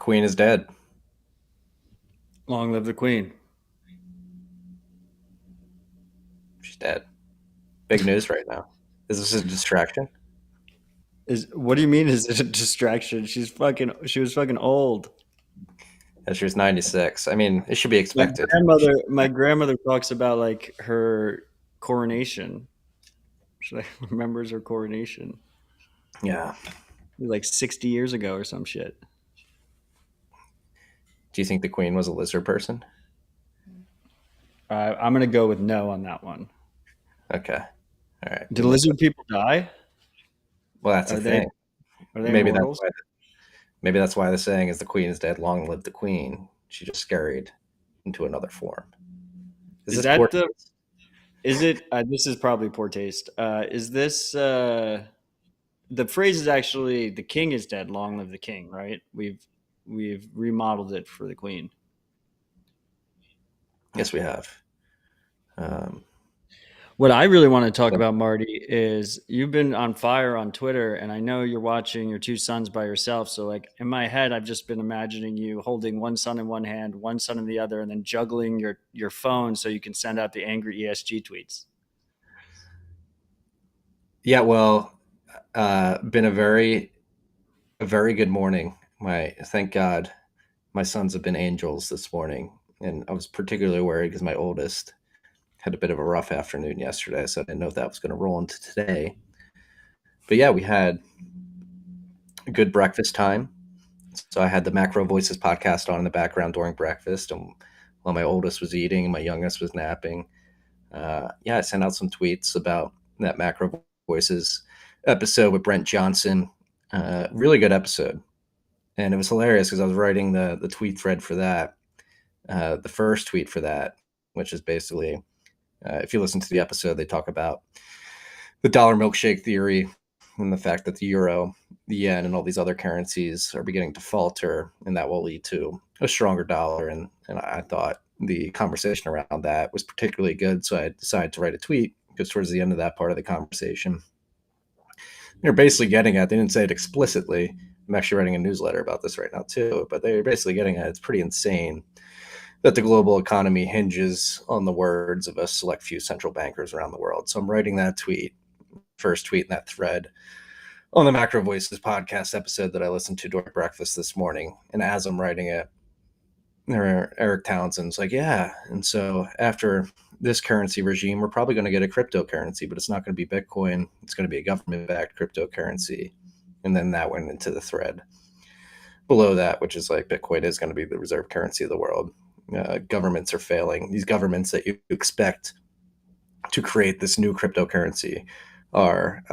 Queen is dead. Long live the queen. She's dead. Big news right now. Is this a distraction? Is what do you mean is it a distraction? She was fucking old. And she was 96. I mean, it should be My expected. grandmother talks about like her coronation. She like remembers her coronation. Yeah. It was like 60 years ago or some shit. Do you think the Queen was a lizard person? I'm gonna go with no on that one. Okay. All right. Did lizard people die? Well, that's the Are they thing. are they Maybe that's immortals? why. Maybe that's why the saying is "the Queen is dead. Long live the Queen." She just scurried into another form. Is Is this poor that the taste? is it this is probably poor taste. Is this the phrase is actually the king is dead, long live the king, right? We've remodeled it for the queen. Yes, we have. Um, What I really want to talk so- about, Marty, is you've been on fire on Twitter, and I know you're watching your two sons by yourself. So, like in my head, I've just been imagining you holding one son in one hand, one son in the other, and then juggling your phone so you can send out the angry ESG tweets. yeah. Well, been a very good morning. My thank God, my sons have been angels this morning, and I was particularly worried because my oldest had a bit of a rough afternoon yesterday, so I didn't know if that was going to roll into today. But yeah, we had a good breakfast time. So I had the Macro Voices podcast on in the background during breakfast, and while my oldest was eating and my youngest was napping, yeah, I sent out some tweets about that Macro Voices episode with Brent Johnson. Really good episode, and it was hilarious because I was writing the tweet thread for that, the first tweet for that, which is basically if you listen to the episode, they talk about the dollar milkshake theory and the fact that the euro, the yen, and all these other currencies are beginning to falter, and that will lead to a stronger dollar. And I thought the conversation around that was particularly good, so I decided to write a tweet because towards the end of that part of the conversation, they're basically getting at. They didn't say it explicitly. I'm actually writing a newsletter about this right now too, but they're basically getting at it's pretty insane that the global economy hinges on the words of a select few central bankers around the world. So I'm writing that tweet, first tweet in that thread on the Macro Voices podcast episode that I listened to during breakfast this morning. And as I'm writing it, Eric Townsend's like, yeah. And so after this currency regime, we're probably going to get a cryptocurrency, but it's not going to be Bitcoin. It's going to be a government backed cryptocurrency. And then that went into the thread below that, which is like Bitcoin is going to be the reserve currency of the world. Governments are failing. These governments that you expect to create this new cryptocurrency are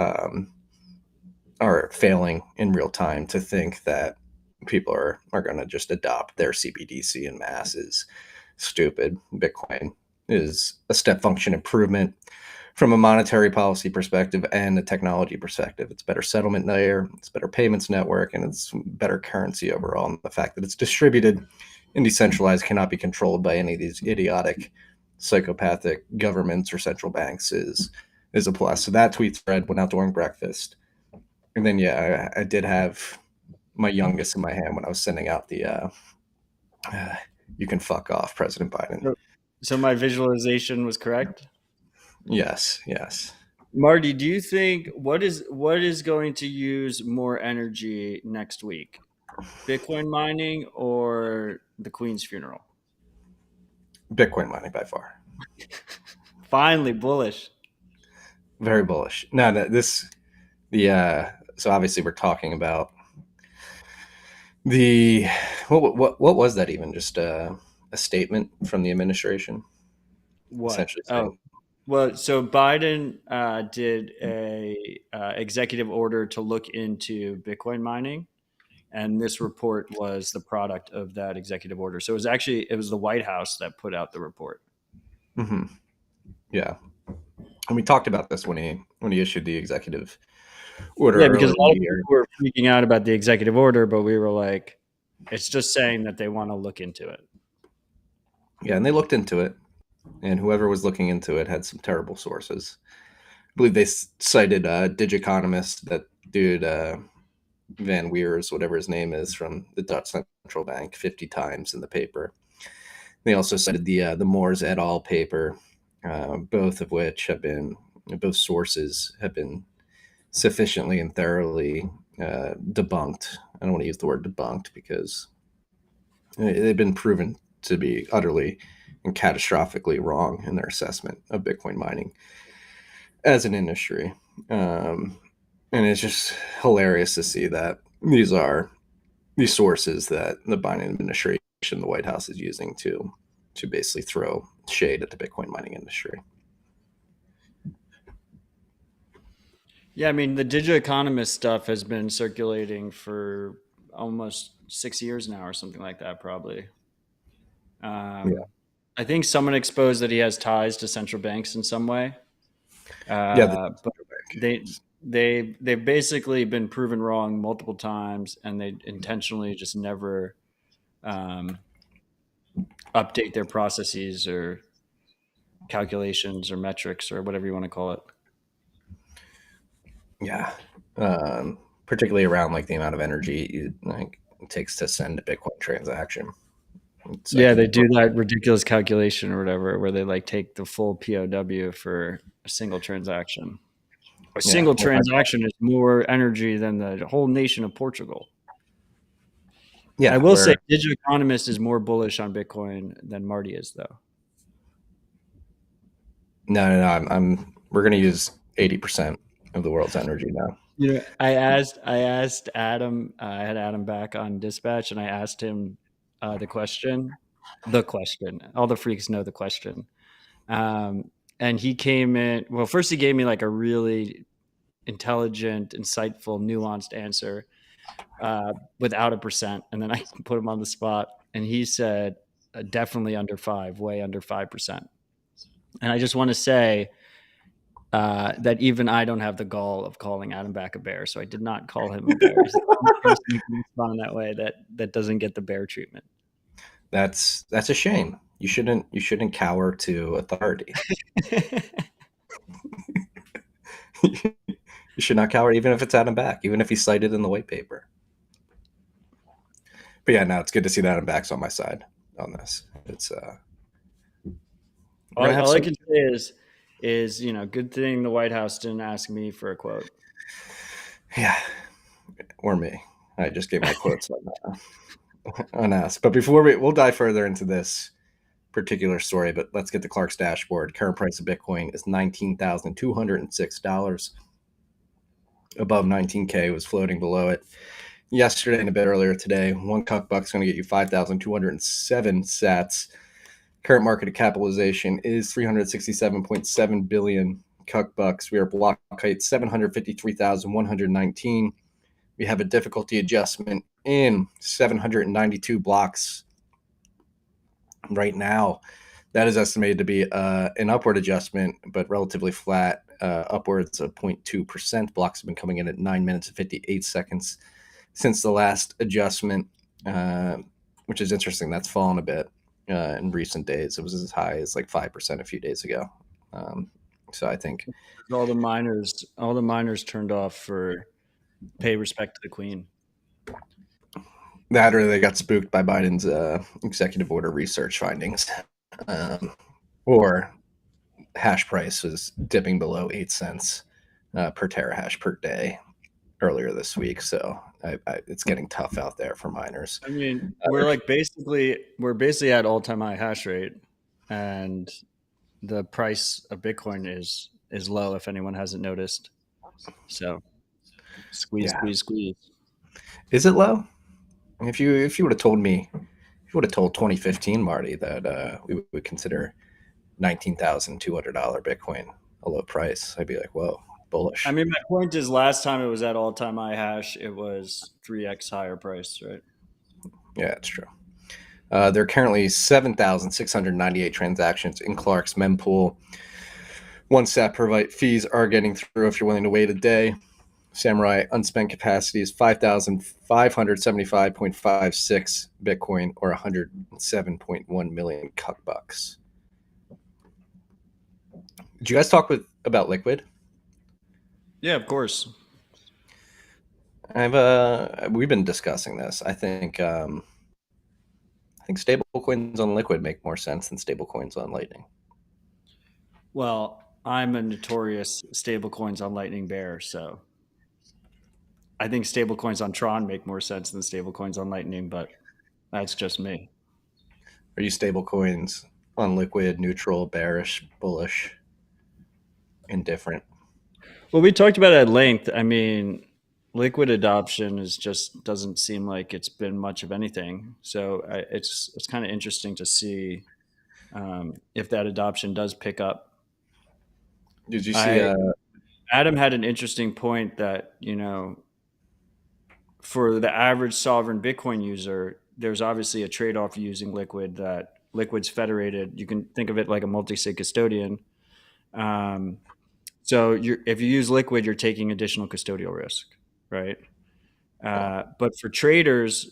failing in real time. To think that people are going to just adopt their CBDC in mass is stupid. Bitcoin is a step function improvement from a monetary policy perspective and a technology perspective. It's better settlement layer, it's better payments network, and it's better currency overall. And the fact that it's distributed and decentralized, cannot be controlled by any of these idiotic psychopathic governments or central banks is a plus. So that tweet thread went out during breakfast. And then yeah, I did have my youngest in my hand when I was sending out the you can fuck off, President Biden. So, so my visualization was correct. Yes, yes. Marty, do you think what is going to use more energy next week? Bitcoin mining or the Queen's funeral? Bitcoin mining by far. Finally, bullish. Very bullish. No, no, this the so obviously we're talking about the what was that even? Just a statement from the administration, What? essentially Oh, saying, well, so Biden did a executive order to look into Bitcoin mining, and this report was the product of that executive order. So it was the White House that put out the report. mm-hmm, yeah. And we talked about this when he issued the executive order Yeah, because earlier a in lot the of year. people were freaking out about the executive order, but we were like, it's just saying that they want to look into it. Yeah, and they looked into it, and whoever was looking into it had some terrible sources. I believe they cited Digiconomist, that dude Van Weers, whatever his name is, from the Dutch central bank, 50 times in the paper. They also cited the Moores et al. Paper, both of which have been both sources have been sufficiently and thoroughly debunked. I don't want to use the word debunked because they've been proven to be utterly and catastrophically wrong in their assessment of Bitcoin mining as an industry. And it's just hilarious to see that these are these sources that the Biden administration, the White House, is using to basically throw shade at the Bitcoin mining industry. Yeah, I mean, the digital economist stuff has been circulating for almost 6 years now, or something like that, probably. Yeah, Um, I think someone exposed that he has ties to central banks in some way, yeah. The but they they've basically been proven wrong multiple times, and they intentionally just never um, update their processes or calculations or metrics or whatever you want to call it. yeah, particularly around like the amount of energy it takes to send a Bitcoin transaction. It's Yeah, like they do that ridiculous calculation or whatever, where they like take the full POW for a single transaction. A yeah, single transaction is more energy than the whole nation of Portugal. I yeah. will say, Where Digital Economist is more bullish on Bitcoin than Marty is, though. no, I'm we're gonna use 80% of the world's energy now. You know, I asked Adam. I had Adam back on Dispatch, and I asked him the question. The question. All the freaks know the question. And he came in. Well, first he gave me like a really intelligent, insightful, nuanced answer without a percent, and then I put him on the spot, and he said definitely under five, way under 5%. And I just want to say that even I don't have the gall of calling Adam back a bear, so I did not call him a bear. He's the only person who can respond that way that doesn't get the bear treatment. That's a shame. You shouldn't cower to authority. You should not cower, even if it's Adam back, even if he's cited in the white paper. But yeah, no, it's good to see that Adam back's on my side on this. It's we're gonna have All I some. can say is good thing the White House didn't ask me for a quote. Yeah, or me. I just gave my quotes on us. But before we'll dive further into this particular story, but let's get to Clark's dashboard. Current price of Bitcoin is $19,206. Above 19K, was floating below it yesterday and a bit earlier today. One cuck buck's going to get you 5,207 sats. Current market capitalization is 367.7 billion cuck bucks. We are block height 753,119. We have a difficulty adjustment in 792 blocks right now. That is estimated to be an upward adjustment, but relatively flat, upwards of 0.2%. Blocks have been coming in at 9 minutes and 58 seconds since the last adjustment, which is interesting. That's fallen a bit in recent days. It was as high as like 5% a few days ago. So I think All the miners turned off for pay respect to the Queen. that or they got spooked by Biden's executive order research findings, or hash price was dipping below 8 cents per terahash per day earlier this week. So it's getting tough out there for miners. I mean, we're basically at all-time high hash rate, and the price of Bitcoin is low if anyone hasn't noticed. So squeeze, Yeah, squeeze, squeeze. is it low? If you would have told me, if you would have told 2015 Marty that we would consider $19,200 Bitcoin a low price, I'd be like, whoa, I bullish. mean, my point is, last time it was at all-time high hash, it was 3x higher price, right? Yeah, it's true. There are currently 7,698 transactions in Clark's mempool. One sat per byte fees are getting through if you're willing to wait a day. Samurai unspent capacity is 5,575.56 Bitcoin, or 107.1 million cuck bucks. Did you guys talk about Liquid? Yeah, of course. we've been discussing this. I think stable coins on Liquid make more sense than stable coins on Lightning. Well, I'm a notorious stablecoins on Lightning bear, so I think stablecoins on Tron make more sense than stablecoins on Lightning, but that's just me. Are you stable coins on Liquid, neutral, bearish, bullish, indifferent? Well, we talked about it at length. I mean, liquid adoption is just doesn't seem like it's been much of anything. So it's kind of interesting to see if that adoption does pick up. Did you see? I Adam had an interesting point that for the average sovereign Bitcoin user, there's obviously a trade off using Liquid. That Liquid's federated. You can think of it like a multi-sig custodian. Um, so if you use Liquid, you're taking additional custodial risk, right? Yeah, But for traders,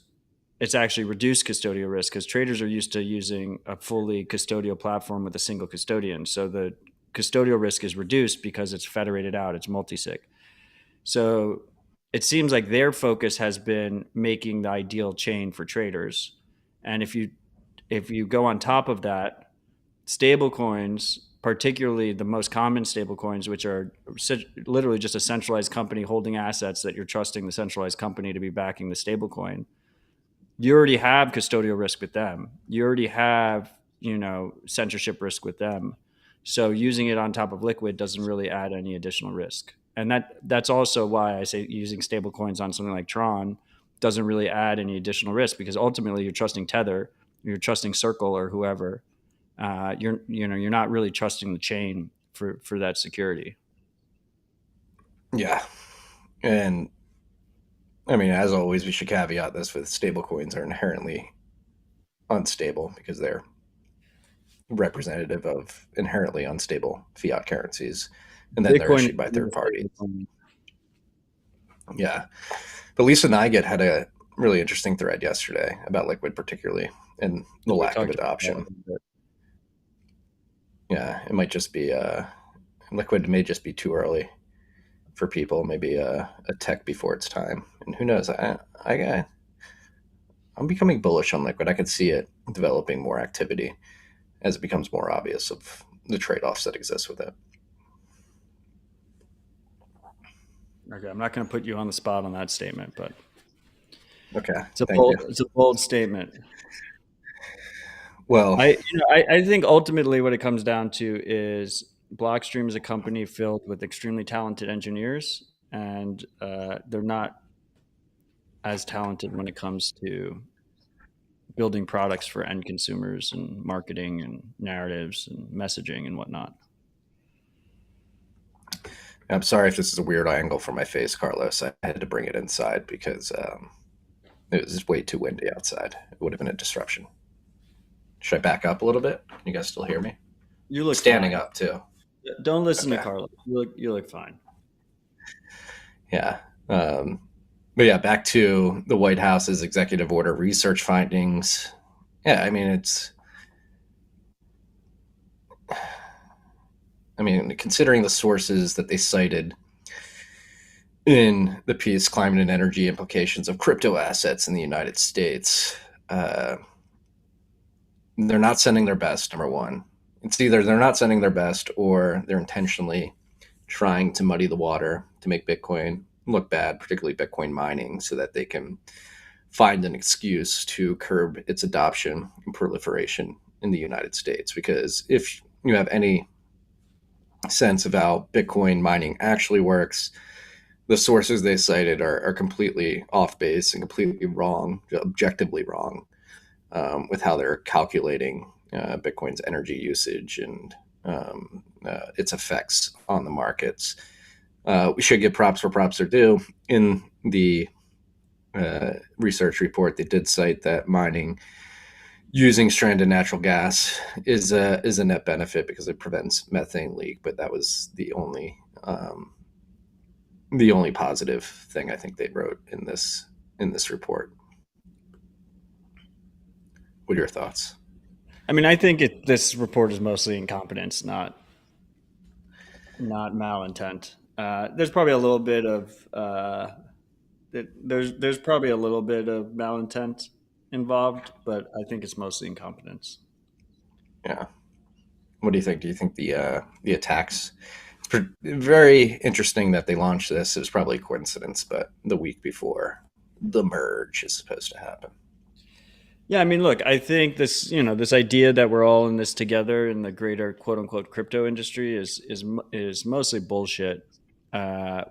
it's actually reduced custodial risk because traders are used to using a fully custodial platform with a single custodian. So the custodial risk is reduced because it's federated out, it's multi-sig. So it seems like their focus has been making the ideal chain for traders. And if you go on top of that, stable coins, particularly the most common stable coins, which are literally just a centralized company holding assets that you're trusting the centralized company to be backing the stable coin, you already have custodial risk with them. You already have, censorship risk with them. So using it on top of liquid doesn't really add any additional risk. And that's also why I say using stable coins on something like Tron doesn't really add any additional risk, because ultimately you're trusting Tether, you're trusting Circle or whoever. You're not really trusting the chain for that security. yeah, and I mean, as always, we should caveat this with stable coins are inherently unstable because they're representative of inherently unstable fiat currencies, and then they're Bitcoin issued by is third a parties. stable coin. Yeah, but Lisa Nighet had a really interesting thread yesterday about Liquid, particularly, and the We lack of talked about that a adoption. little bit. Yeah, it might just be Liquid may just be too early for people. Maybe a tech before its time, and who knows? I'm becoming bullish on Liquid. I could see it developing more activity as it becomes more obvious of the trade offs that exist with it. Okay, I'm not going to put you on the spot on that statement, but Okay, it's a thank you. bold statement. Well, I think ultimately what it comes down to is Blockstream is a company filled with extremely talented engineers, and they're not as talented when it comes to building products for end consumers and marketing and narratives and messaging and whatnot. I'm sorry if this is a weird angle for my face, Carlos. I had to bring it inside because it was just way too windy outside. It would have been a disruption. Should I back up a little bit? You guys still hear me? You look Standing fine. up too. Don't listen to Okay. Carlos. You look fine. Yeah. But yeah, back to the White House's executive order research findings. Yeah, I mean, considering the sources that they cited in the piece, climate and energy implications of crypto assets in the United States, uh, they're not sending their best. Number one, it's either they're not sending their best or they're intentionally trying to muddy the water to make Bitcoin look bad, particularly Bitcoin mining, so that they can find an excuse to curb its adoption and proliferation in the United States. Because if you have any sense of how Bitcoin mining actually works, the sources they cited are completely off base and completely wrong, objectively wrong, with how they're calculating Bitcoin's energy usage and its effects on the markets. We should give props where props are due. In the research report, they did cite that mining using stranded natural gas is a net benefit because it prevents methane leak. But that was the only positive thing I think they wrote in this report. What are your thoughts? I mean, I think this report is mostly incompetence, not malintent. There's probably a little bit of there's probably a little bit of malintent involved, but I think it's mostly incompetence. Yeah. What do you think? Do you think the attacks? It's very interesting that they launched this. It was probably a coincidence, but the week before the merge is supposed to happen. Yeah, I mean, look, I think this idea that we're all in this together in the greater quote unquote crypto industry is mostly bullshit.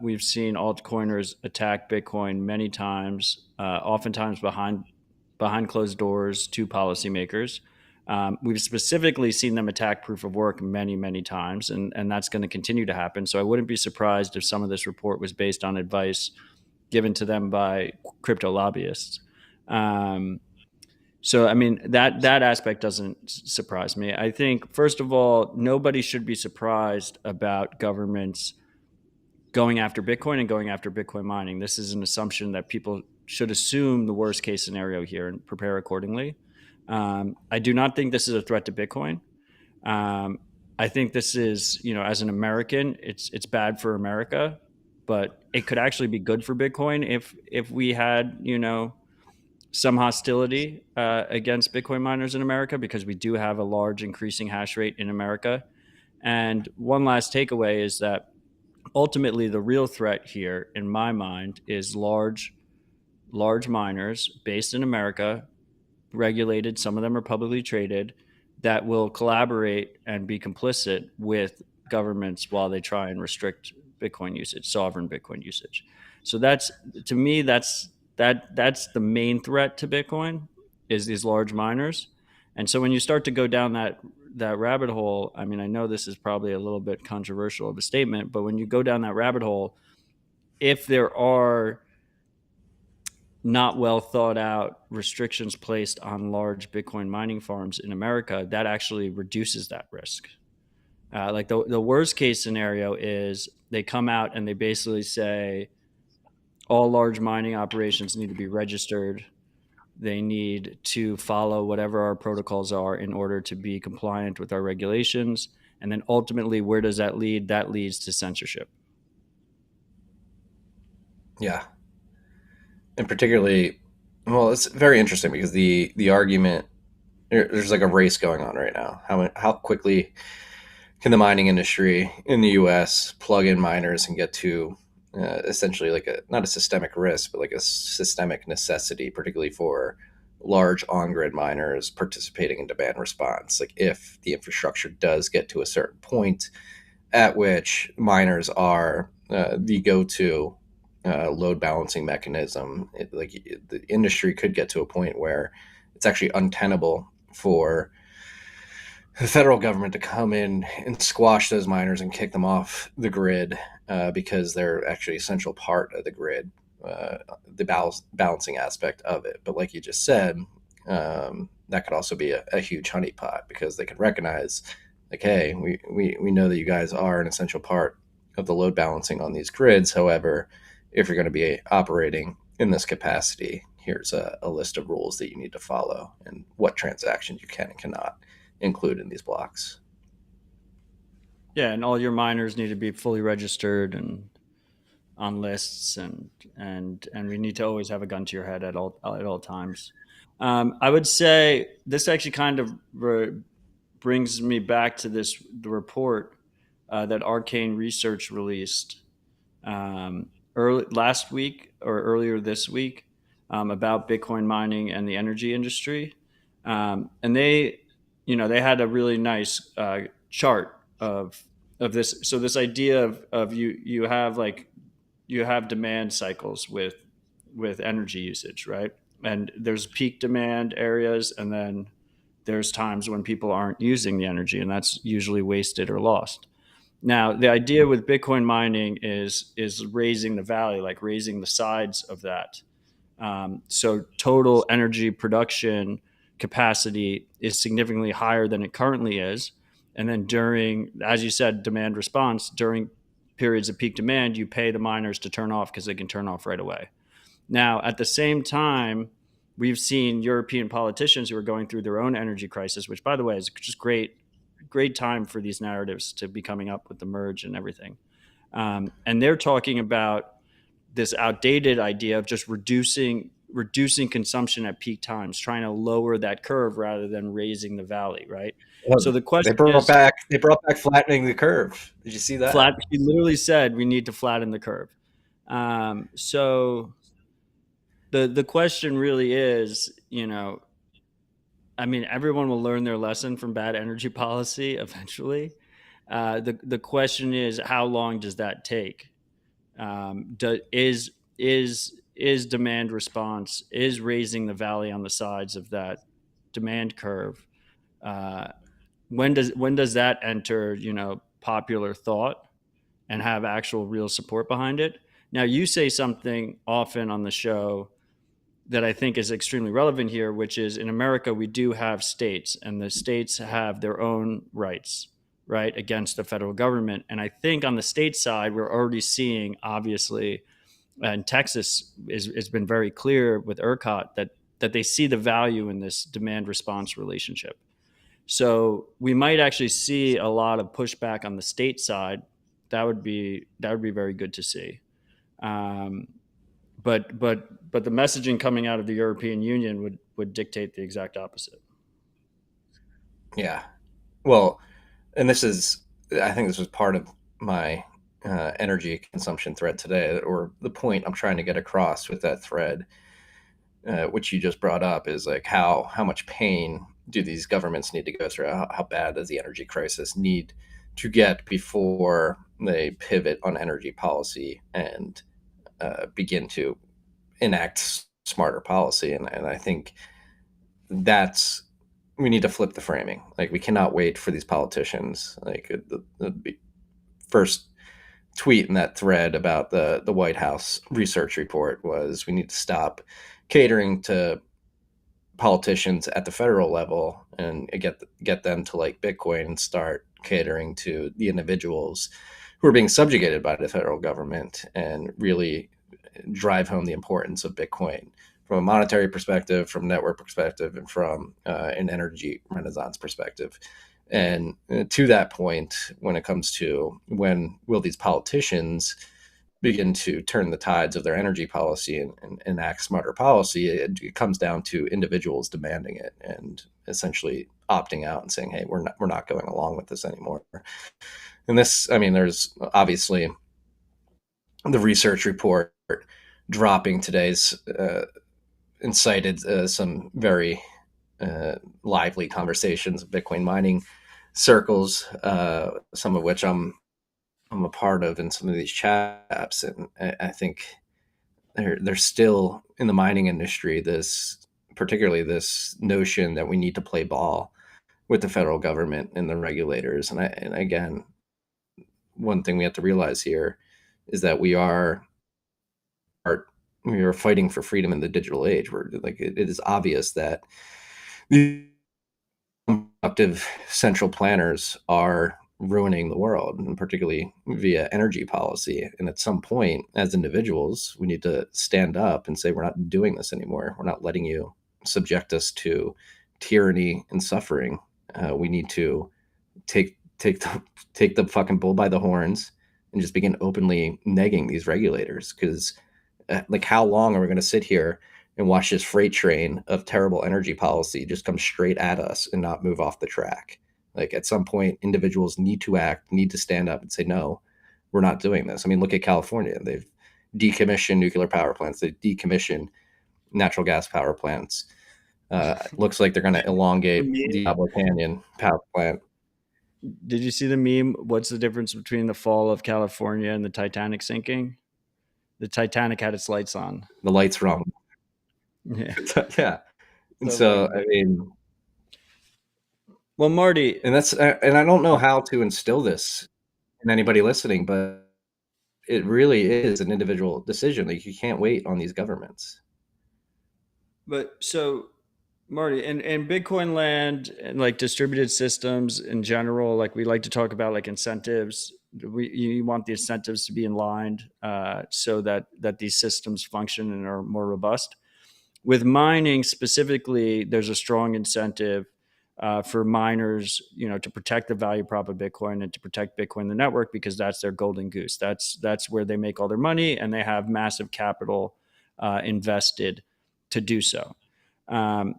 We've seen altcoiners attack Bitcoin many times, oftentimes behind closed doors to policymakers. We've specifically seen them attack proof of work many times, and that's going to continue to happen. So I wouldn't be surprised if some of this report was based on advice given to them by crypto lobbyists. Um, so, I mean, that aspect doesn't surprise me. I think, first of all, nobody should be surprised about governments going after Bitcoin and going after Bitcoin mining. This is an assumption that people should assume the worst case scenario here and prepare accordingly. I do not think this is a threat to Bitcoin. Um, I think this is, as an American, it's bad for America, but it could actually be good for Bitcoin if we had, some hostility against Bitcoin miners in America, because we do have a large increasing hash rate in America. And one last takeaway is that ultimately the real threat here, in my mind, is large miners based in America, regulated. Some of them are publicly traded, that will collaborate and be complicit with governments while they try and restrict Bitcoin usage, sovereign Bitcoin usage. So that's, to me, that's the main threat to Bitcoin, is these large miners. And so when you start to go down that rabbit hole, I mean, I know this is probably a little bit controversial of a statement, but when you go down that rabbit hole, if there are not well thought out restrictions placed on large Bitcoin mining farms in America, that actually reduces that risk. Like the worst case scenario is they come out and they basically say all large mining operations need to be registered. They need to follow whatever our protocols are in order to be compliant with our regulations. And then ultimately, where does that lead? That leads to censorship. Yeah, and particularly, well, it's very interesting because the argument, there's like a race going on right now. How quickly can the mining industry in the U.S. plug in miners and get to essentially like a not a systemic risk, but like a systemic necessity, particularly for large on-grid miners participating in demand response. Like if the infrastructure does get to a certain point at which miners are the go-to load balancing mechanism, the industry could get to a point where it's actually untenable for the federal government to come in and squash those miners and kick them off the grid because they're actually an essential part of the grid, the balancing aspect of it. But like you just said, that could also be a huge honeypot because they could recognize, like, hey, we know that you guys are an essential part of the load balancing on these grids. However, if you're going to be operating in this capacity, here's a list of rules that you need to follow and what transactions you can and cannot include in these blocks. Yeah, and all your miners need to be fully registered and on lists, and we need to always have a gun to your head at all times. I would say this actually kind of brings me back to the report that Arcane Research released early last week or earlier this week about Bitcoin mining and the energy industry, and they had a really nice chart of this. So this idea of you have demand cycles with energy usage, right? And there's peak demand areas, and then there's times when people aren't using the energy, and that's usually wasted or lost. Now, the idea with Bitcoin mining is raising the value, like raising the sides of that. So total energy production capacity is significantly higher than it currently is. And then during, as you said, demand response, during periods of peak demand, you pay the miners to turn off because they can turn off right away. Now, at the same time, we've seen European politicians who are going through their own energy crisis, which, by the way, is just great time for these narratives to be coming up with the merge and everything. And they're talking about this outdated idea of just reducing consumption at peak times, trying to lower that curve rather than raising the valley, right? So Well, the question is, they brought back flattening the curve. Did you see that? flat. He literally said we need to flatten the curve. So the question really is, I mean, everyone will learn their lesson from bad energy policy eventually. The question is, how long does that take? Is demand response, is raising the valley on the sides of that demand curve? Uh, when does that enter popular thought and have actual real support behind it? Now, you say something often on the show that I think is extremely relevant here, which is in America, we do have states, and the states have their own rights, right, against the federal government. And I think on the state side, we're already seeing, obviously, and Texas has been very clear with ERCOT that they see the value in this demand response relationship. So we might actually see a lot of pushback on the state side. That would be very good to see. Um, but the messaging coming out of the European Union would dictate the exact opposite. Yeah. Well, and I think this was part of my energy consumption thread today, or the point I'm trying to get across with that thread, which you just brought up, is like how much pain do these governments need to go through? How bad does the energy crisis need to get before they pivot on energy policy and begin to enact smarter policy? And I think that's we need to flip the framing. Like, we cannot wait for these politicians. Like, the first tweet in that thread about the White House research report was, we need to stop catering to politicians at the federal level and get them to like Bitcoin and start catering to the individuals who are being subjugated by the federal government, and really drive home the importance of Bitcoin from a monetary perspective, from a network perspective, and from an energy renaissance perspective. And to that point, when it comes to when will these politicians begin to turn the tides of their energy policy and enact smarter policy, it comes down to individuals demanding it and essentially opting out and saying, "Hey, we're not going along with this anymore." And this, I mean, there's obviously the research report dropping today's incited some very lively conversations of Bitcoin mining circles, some of which I'm a part of in some of these chats, and I think there's still in the mining industry particularly this notion that we need to play ball with the federal government and the regulators. And again, one thing we have to realize here is that we are fighting for freedom in the digital age. Where like it is obvious that the productive central planners are ruining the world, and particularly via energy policy. And at some point, as individuals, we need to stand up and say, we're not doing this anymore. We're not letting you subject us to tyranny and suffering. We need to take the fucking bull by the horns and just begin openly negging these regulators. Because like, how long are we going to sit here and watch this freight train of terrible energy policy just come straight at us and not move off the track? Like, at some point, individuals need to act, need to stand up and say, no, we're not doing this. I mean, look at California. They've decommissioned nuclear power plants. They've decommissioned natural gas power plants. Looks like they're going to elongate Diablo Canyon power plant. Did you see the meme? What's the difference between the fall of California and the Titanic sinking? The Titanic had its lights on. The light's wrong. Yeah. Yeah. And So so, funny. I mean, Well, Marty, and I don't know how to instill this in anybody listening, but it really is an individual decision. Like, you can't wait on these governments. but so Marty, in Bitcoin land and like distributed systems in general, like we like to talk about like incentives. You want the incentives to be in line so that these systems function and are more robust. With mining specifically, there's a strong incentive for miners, to protect the value prop of Bitcoin and to protect Bitcoin, the network, because that's their golden goose. That's where they make all their money, and they have massive capital invested to do so. Um,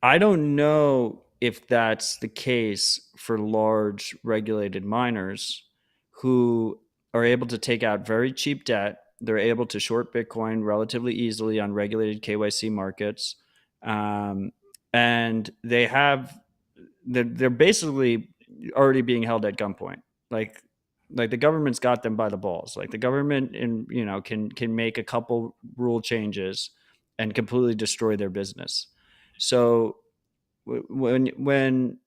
I don't know if that's the case for large regulated miners who are able to take out very cheap debt. They're able to short Bitcoin relatively easily on regulated KYC markets. Um, and they're basically already being held at gunpoint. Like, like the government's got them by the balls. Like the government, can make a couple rule changes and completely destroy their business. So when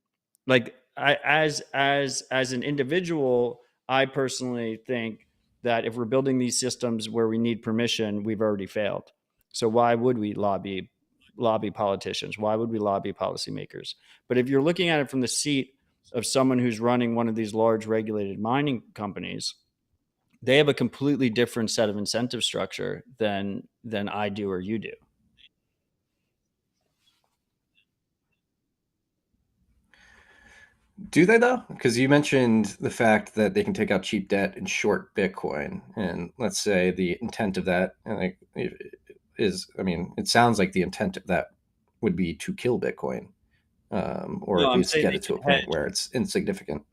like I as an individual, I personally think that if we're building these systems where we need permission, we've already failed. So why would we lobby politicians? Why would we lobby policymakers? But if you're looking at it from the seat of someone who's running one of these large regulated mining companies, they have a completely different set of incentive structure than I do or you do. Do they though? Because you mentioned the fact that they can take out cheap debt and short Bitcoin, and let's say the intent of that, like, is, I mean, it sounds like the intent of that would be to kill Bitcoin, or No, at I'm least saying get they it to can a point hedge. where it's insignificant.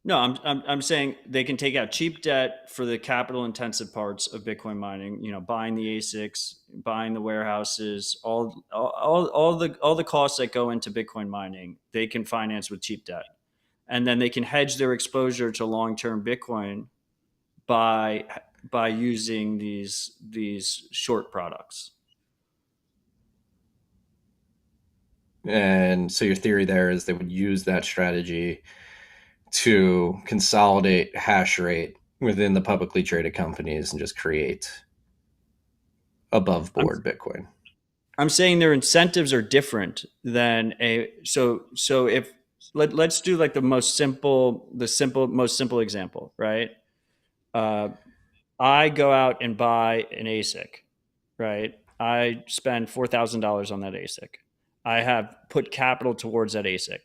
No, I'm saying they can take out cheap debt for the capital intensive parts of Bitcoin mining. Buying the ASICs, buying the warehouses, all the costs that go into Bitcoin mining, they can finance with cheap debt, and then they can hedge their exposure to long term Bitcoin by using these short products. And so your theory there is they would use that strategy to consolidate hash rate within the publicly traded companies and just create above I'm board Bitcoin. I'm saying their incentives are different than a so if let's do like the most simple example, right? Uh, I go out and buy an ASIC, right? I spend $4,000 on that ASIC. I have put capital towards that ASIC.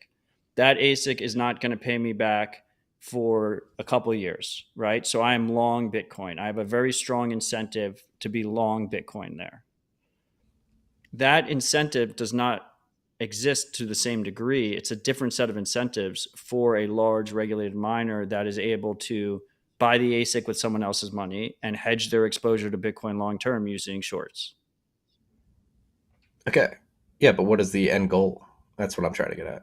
That ASIC is not going to pay me back for a couple of years, right? So I am long Bitcoin. I have a very strong incentive to be long Bitcoin there. That incentive does not exist to the same degree. It's a different set of incentives for a large regulated miner that is able to buy the ASIC with someone else's money and hedge their exposure to Bitcoin long term using shorts. Okay. Yeah, but what is the end goal? That's what I'm trying to get at.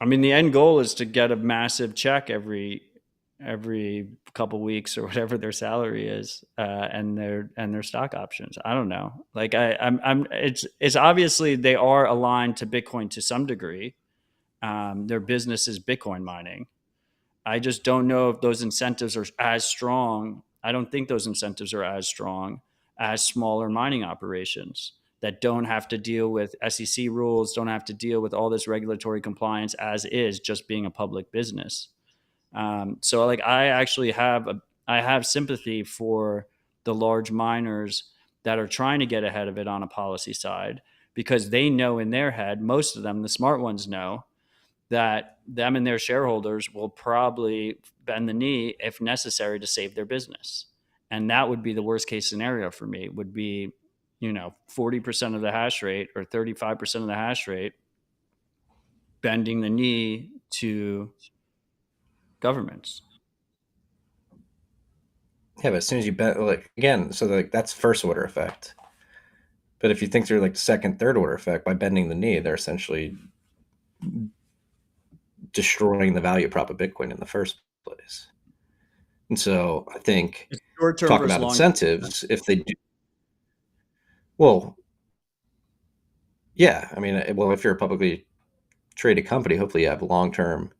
I mean, the end goal is to get a massive check every couple weeks or whatever their salary is, and their stock options. I don't know. Like I'm it's obviously they are aligned to Bitcoin to some degree. Their business is Bitcoin mining. I just don't know if those incentives are as strong. I don't think those incentives are as strong as smaller mining operations that don't have to deal with SEC rules, don't have to deal with all this regulatory compliance as is just being a public business. So like I have sympathy for the large miners that are trying to get ahead of it on a policy side, because they know in their head, most of them, the smart ones know that them and their shareholders will probably bend the knee if necessary to save their business. And that would be the worst case scenario for me, would be, 40% of the hash rate or 35% of the hash rate bending the knee to governments. Yeah, but as soon as you bet, like, again, so like that's first order effect. But if you think through like second, third order effect, by bending the knee, they're essentially destroying the value prop of Bitcoin in the first place. And so I think It's short term talk versus about long term. incentives. If they do, well, yeah, I mean, well, if you're a publicly traded company, hopefully you have long term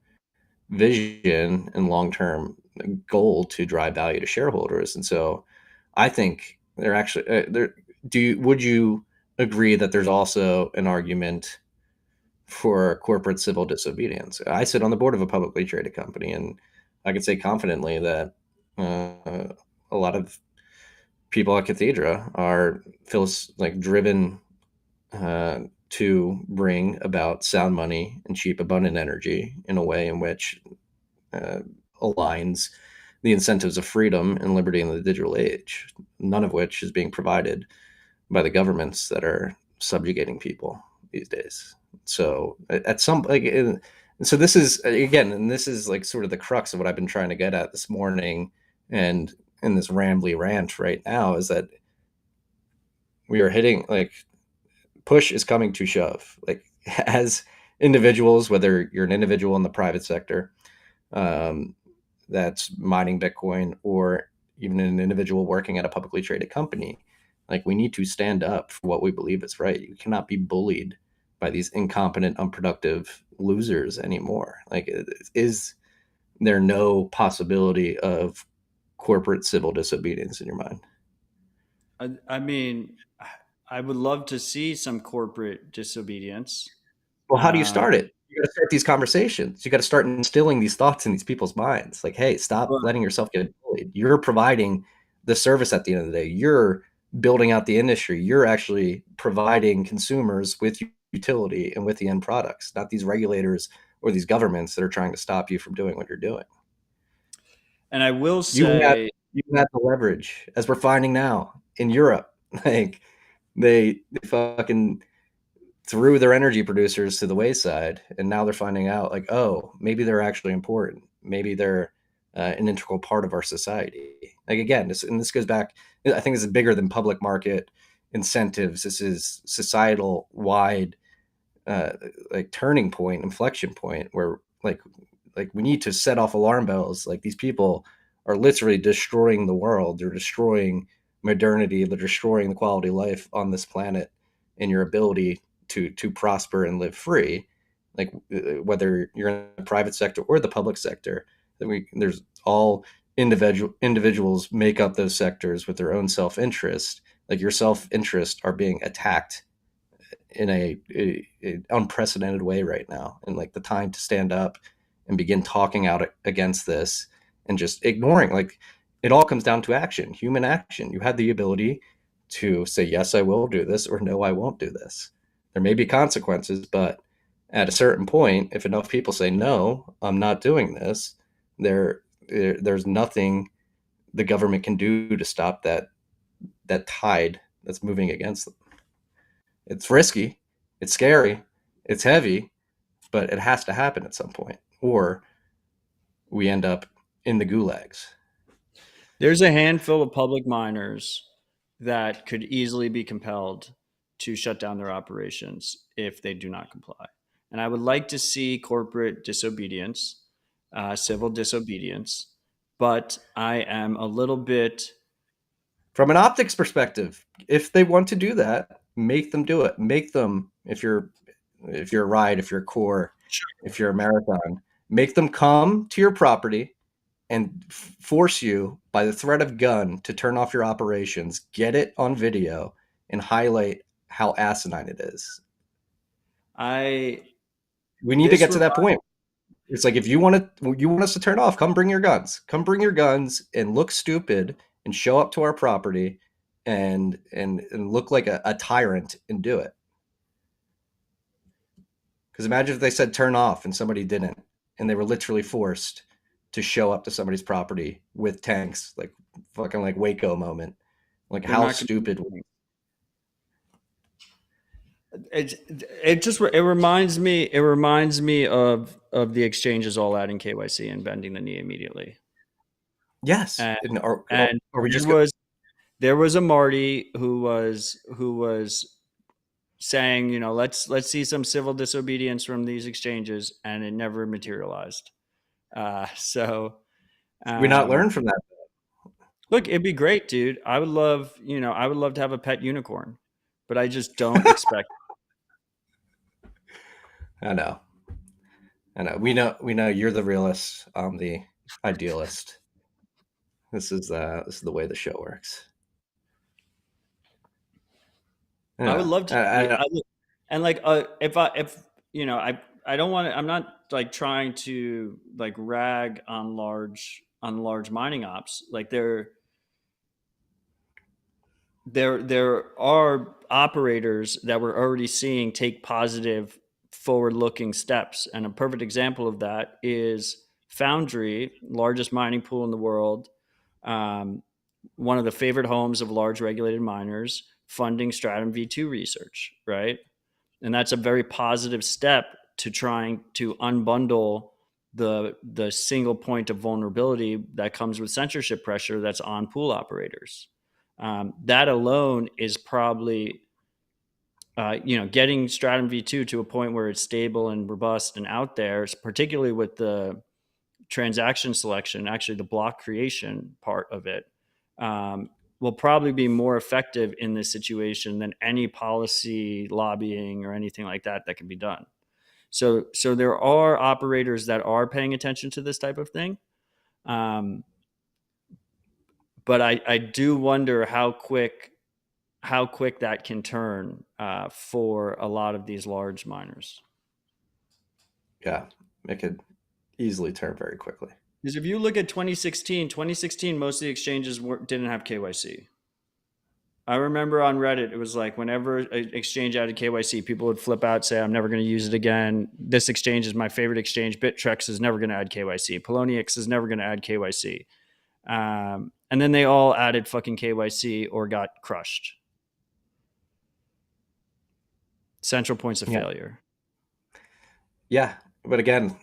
vision and long term goal to drive value to shareholders. And so I think they're actually there. Would you agree that there's also an argument for corporate civil disobedience? I sit on the board of a publicly traded company, and I can say confidently that a lot of people at Cathedra are feels like driven to bring about sound money and cheap, abundant energy in a way in which uh, aligns the incentives of freedom and liberty in the digital age, none of which is being provided by the governments that are subjugating people these days. So at some like, so this is again, and this is like sort of the crux of what I've been trying to get at this morning, and in this rambly rant right now is that we are hitting like push is coming to shove. Like as individuals, whether you're an individual in the private sector, um, that's mining Bitcoin, or even an individual working at a publicly traded company, like we need to stand up for what we believe is right. You cannot be bullied by these incompetent, unproductive losers anymore. Like, is there no possibility of corporate civil disobedience in your mind? I mean, I would love to see some corporate disobedience. Well, how do you Um, start it? You got to start these conversations. You got to start instilling these thoughts in these people's minds. Like, hey, stop but letting yourself get bullied. You're providing the service at the end of the day. You're building out the industry. You're actually providing consumers with utility and with the end products, not these regulators or these governments that are trying to stop you from doing what you're doing. and I will You have say, you have the leverage, as we're finding now in Europe. Like they fucking threw their energy producers to the wayside, and now they're finding out like, oh, maybe they're actually important, maybe they're an integral part of our society. Like again, this goes back, I think this is bigger than public market incentives. This is societal wide, uh, like turning point, inflection point, where like we need to set off alarm bells. Like these people are literally destroying the world. They're destroying modernity. They're destroying the quality of life on this planet and your ability to prosper and live free. Like whether you're in the private sector or the public sector, there's all individuals make up those sectors with their own self interest. Like your self interest are being attacked in a unprecedented way right now, and like the time to stand up and begin talking out against this and just ignoring, like it all comes down to action, human action. You had the ability to say yes, I will do this, or no, I won't do this. There may be consequences, but at a certain point, if enough people say no, I'm not doing this, there's nothing the government can do to stop that tide that's moving against them. It's risky, it's scary, it's heavy, but it has to happen at some point, or we end up in the gulags. there's a handful of public miners that could easily be compelled to shut down their operations if they do not comply. And I would like to see corporate disobedience, civil disobedience, but I am a little bit. From an optics perspective, if they want to do that, make them do it. Make them, if you're a ride, if you're a core, if you're a marathon, make them come to your property and force you by the threat of gun to turn off your operations, get it on video, and highlight how asinine it is. I We need to this get to rem- that point. It's like if you want us to turn off, come bring your guns. Come bring your guns and look stupid and show up to our property and look like a tyrant and do it. Because imagine if they said turn off and somebody didn't, and they were literally forced to show up to somebody's property with tanks, like fucking like Waco moment. Like they're how not going stupid. to. It reminds me of the exchanges all adding KYC and bending the knee immediately. Yes, And and and are we there just go? was there was a Marty who was saying, let's see some civil disobedience from these exchanges, and it never materialized. So We not um, learn from that? look, it'd be great, dude. I would love to have a pet unicorn, but I just don't expect. I know, I know. We know you're the realist. I'm the idealist. This is the way the show works. I would Yeah, love to see. I And like, if I don't want to. I'm not like trying to like rag on large mining ops. Like there are operators that we're already seeing take positive forward-looking steps. And a perfect example of that is Foundry, largest mining pool in the world, um, one of the favorite homes of large regulated miners, funding Stratum V2 research, right? And that's a very positive step to trying to unbundle the single point of vulnerability that comes with censorship pressure that's on pool operators. That alone is probably getting Stratum V2 to a point where it's stable and robust and out there, particularly with the transaction selection, actually the block creation part of it, will probably be more effective in this situation than any policy lobbying or anything like that that can be done. So there are operators that are paying attention to this type of thing. Um, but I do wonder how quick that can turn for a lot of these large miners. Yeah, it could easily turn very quickly. Because if you look at 2016, most of the exchanges didn't have KYC. I remember on Reddit, it was like whenever an exchange added KYC, people would flip out, say, I'm never going to use it again. This exchange is my favorite exchange. Bittrex is never going to add KYC. Poloniex is never going to add KYC. And then they all added fucking KYC or got crushed. Central points of Yeah. failure. Yeah. But again,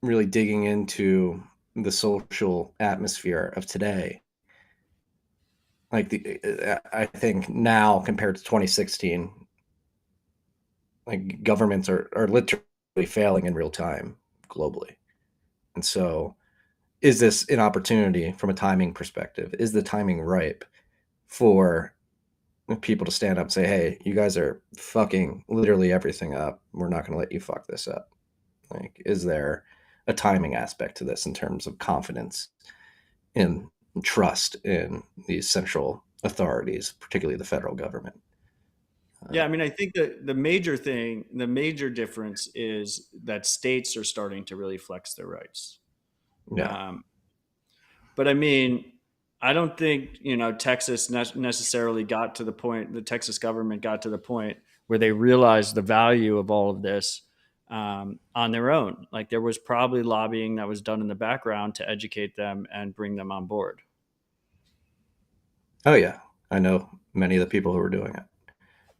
really digging into the social atmosphere of today, like I think now compared to 2016, like governments are literally failing in real time globally. And so is this an opportunity from a timing perspective? Is the timing ripe for people to stand up and say, hey, you guys are fucking literally everything up. We're not going to let you fuck this up. Like, is there a timing aspect to this in terms of confidence and trust in these central authorities, particularly the federal government? Yeah, I mean, I think that the major difference is that states are starting to really flex their rights. Yeah. Um, but I mean, I don't think Texas necessarily got to the point. The Texas government got to the point where they realized the value of all of this on their own. Like there was probably lobbying that was done in the background to educate them and bring them on board. Oh, yeah. I know many of the people who are doing it.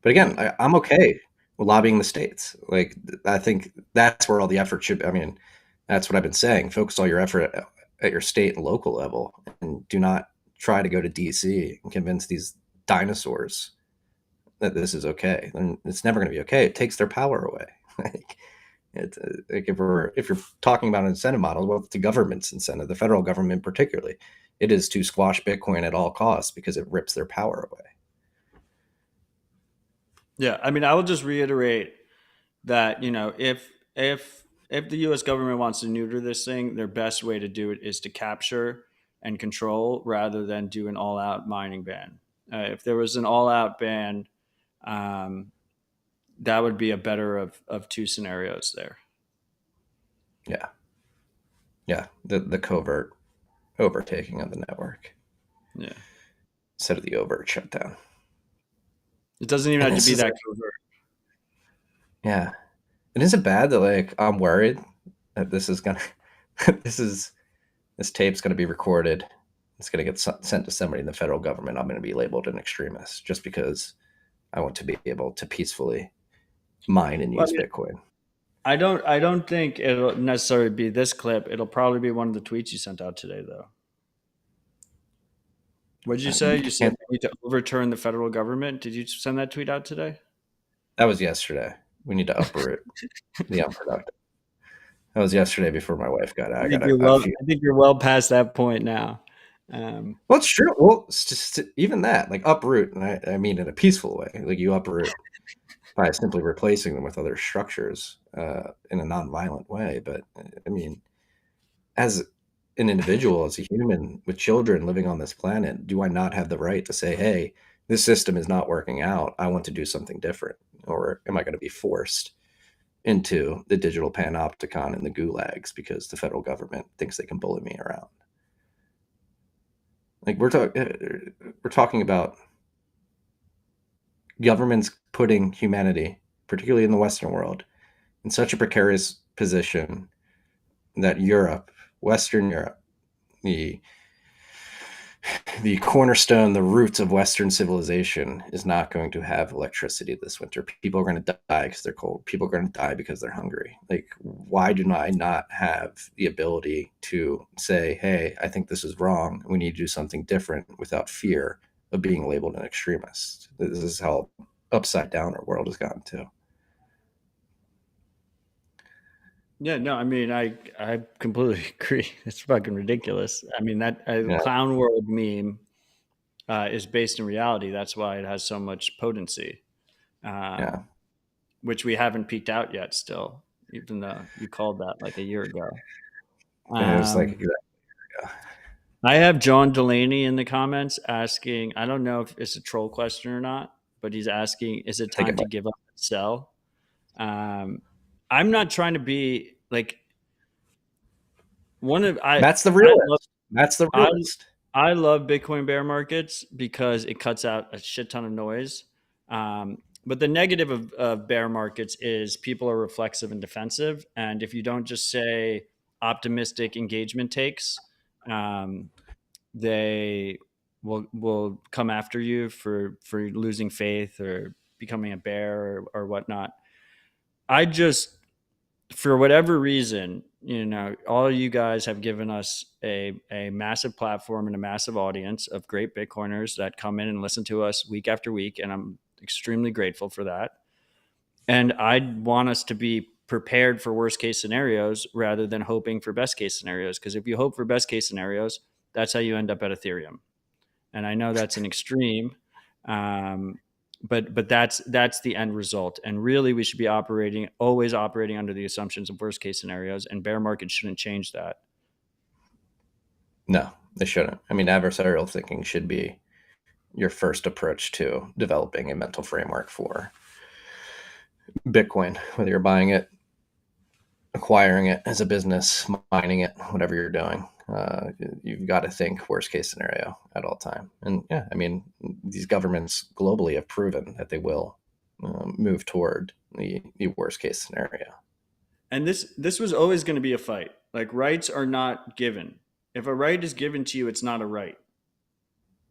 But again, I'm okay with lobbying the states. Like, I think that's where all the effort should be. I mean, that's what I've been saying. Focus all your effort at your state and local level, and do not try to go to DC and convince these dinosaurs that this is okay. And it's never going to be okay. It takes their power away. like, like if you're talking about an incentive model, well, it's the government's incentive, the federal government particularly. It is to squash Bitcoin at all costs because it rips their power away. Yeah, I mean, I will just reiterate that if the U.S. government wants to neuter this thing, their best way to do it is to capture and control rather than do an all-out mining ban. If there was an all-out ban, um, that would be a better of two scenarios there. Yeah. Yeah. The covert overtaking of the network Yeah, instead of the overt shutdown. it doesn't even And have to this be is, that covert. yeah. And is it bad that like I'm worried that this is gonna, this tape's gonna be recorded. It's gonna get sent to somebody in the federal government. I'm gonna be labeled an extremist just because I want to be able to peacefully mine and Well, I use mean, Bitcoin. I don't think it'll necessarily be this clip. It'll probably be one of the tweets you sent out today, though. What did you say? You said And we need to overturn the federal government. Did you send that tweet out today? that was yesterday. We need to uproot the unproductive. That was yesterday before my wife got out. I I think got you're a well. few. I think you're well past that point now. Um, Well, it's true. Well, it's just even that, like uproot, and I mean in a peaceful way. Like you uproot by simply replacing them with other structures in a non-violent way. But I mean, as an individual, as a human with children living on this planet, do I not have the right to say, "Hey, this system is not working out. I want to do something different," or am I going to be forced into the digital panopticon and the gulags because the federal government thinks they can bully me around? Like we're talking about governments putting humanity, particularly in the Western world, in such a precarious position that Europe, Western Europe, the the cornerstone, the roots of Western civilization, is not going to have electricity this winter. People are going to die because they're cold. People are going to die because they're hungry. Like, why do I not have the ability to say, hey, I think this is wrong. We need to do something different without fear of being labeled an extremist? This is how upside down our world has gotten to. Yeah, no, I mean, I completely agree. It's fucking ridiculous. I mean, that Yeah. clown world meme is based in reality. That's why it has so much potency, Yeah. um, which we haven't peaked out yet. Still, even though you called that like a year ago. And it was like, Um, I have John Delaney in the comments asking. I don't know if it's a troll question or not, but he's asking, "Is it I think time it to might. give up and sell?" Um, I'm not trying to be like one of Matt's the I love realist. Matt's the I realist. I love Bitcoin bear markets because it cuts out a shit ton of noise. But the negative of bear markets is people are reflexive and defensive, and if you don't just say optimistic engagement takes, um, they will come after you for losing faith or becoming a bear or whatnot. I just for whatever reason, all you guys have given us a massive platform and a massive audience of great Bitcoiners that come in and listen to us week after week. And I'm extremely grateful for that. And I want us to be prepared for worst case scenarios rather than hoping for best case scenarios. Because if you hope for best case scenarios, that's how you end up at Ethereum. And I know that's an extreme, um, but that's the end result. And really, we should be always operating under the assumptions of worst case scenarios, and bear market shouldn't change that. No, they shouldn't. I mean, adversarial thinking should be your first approach to developing a mental framework for Bitcoin, whether you're buying it, acquiring it as a business, mining it, whatever you're doing. You've got to think worst case scenario at all time. And yeah, I mean, these governments globally have proven that they will move toward the worst case scenario. And this was always going to be a fight. Like rights are not given. If a right is given to you, it's not a right.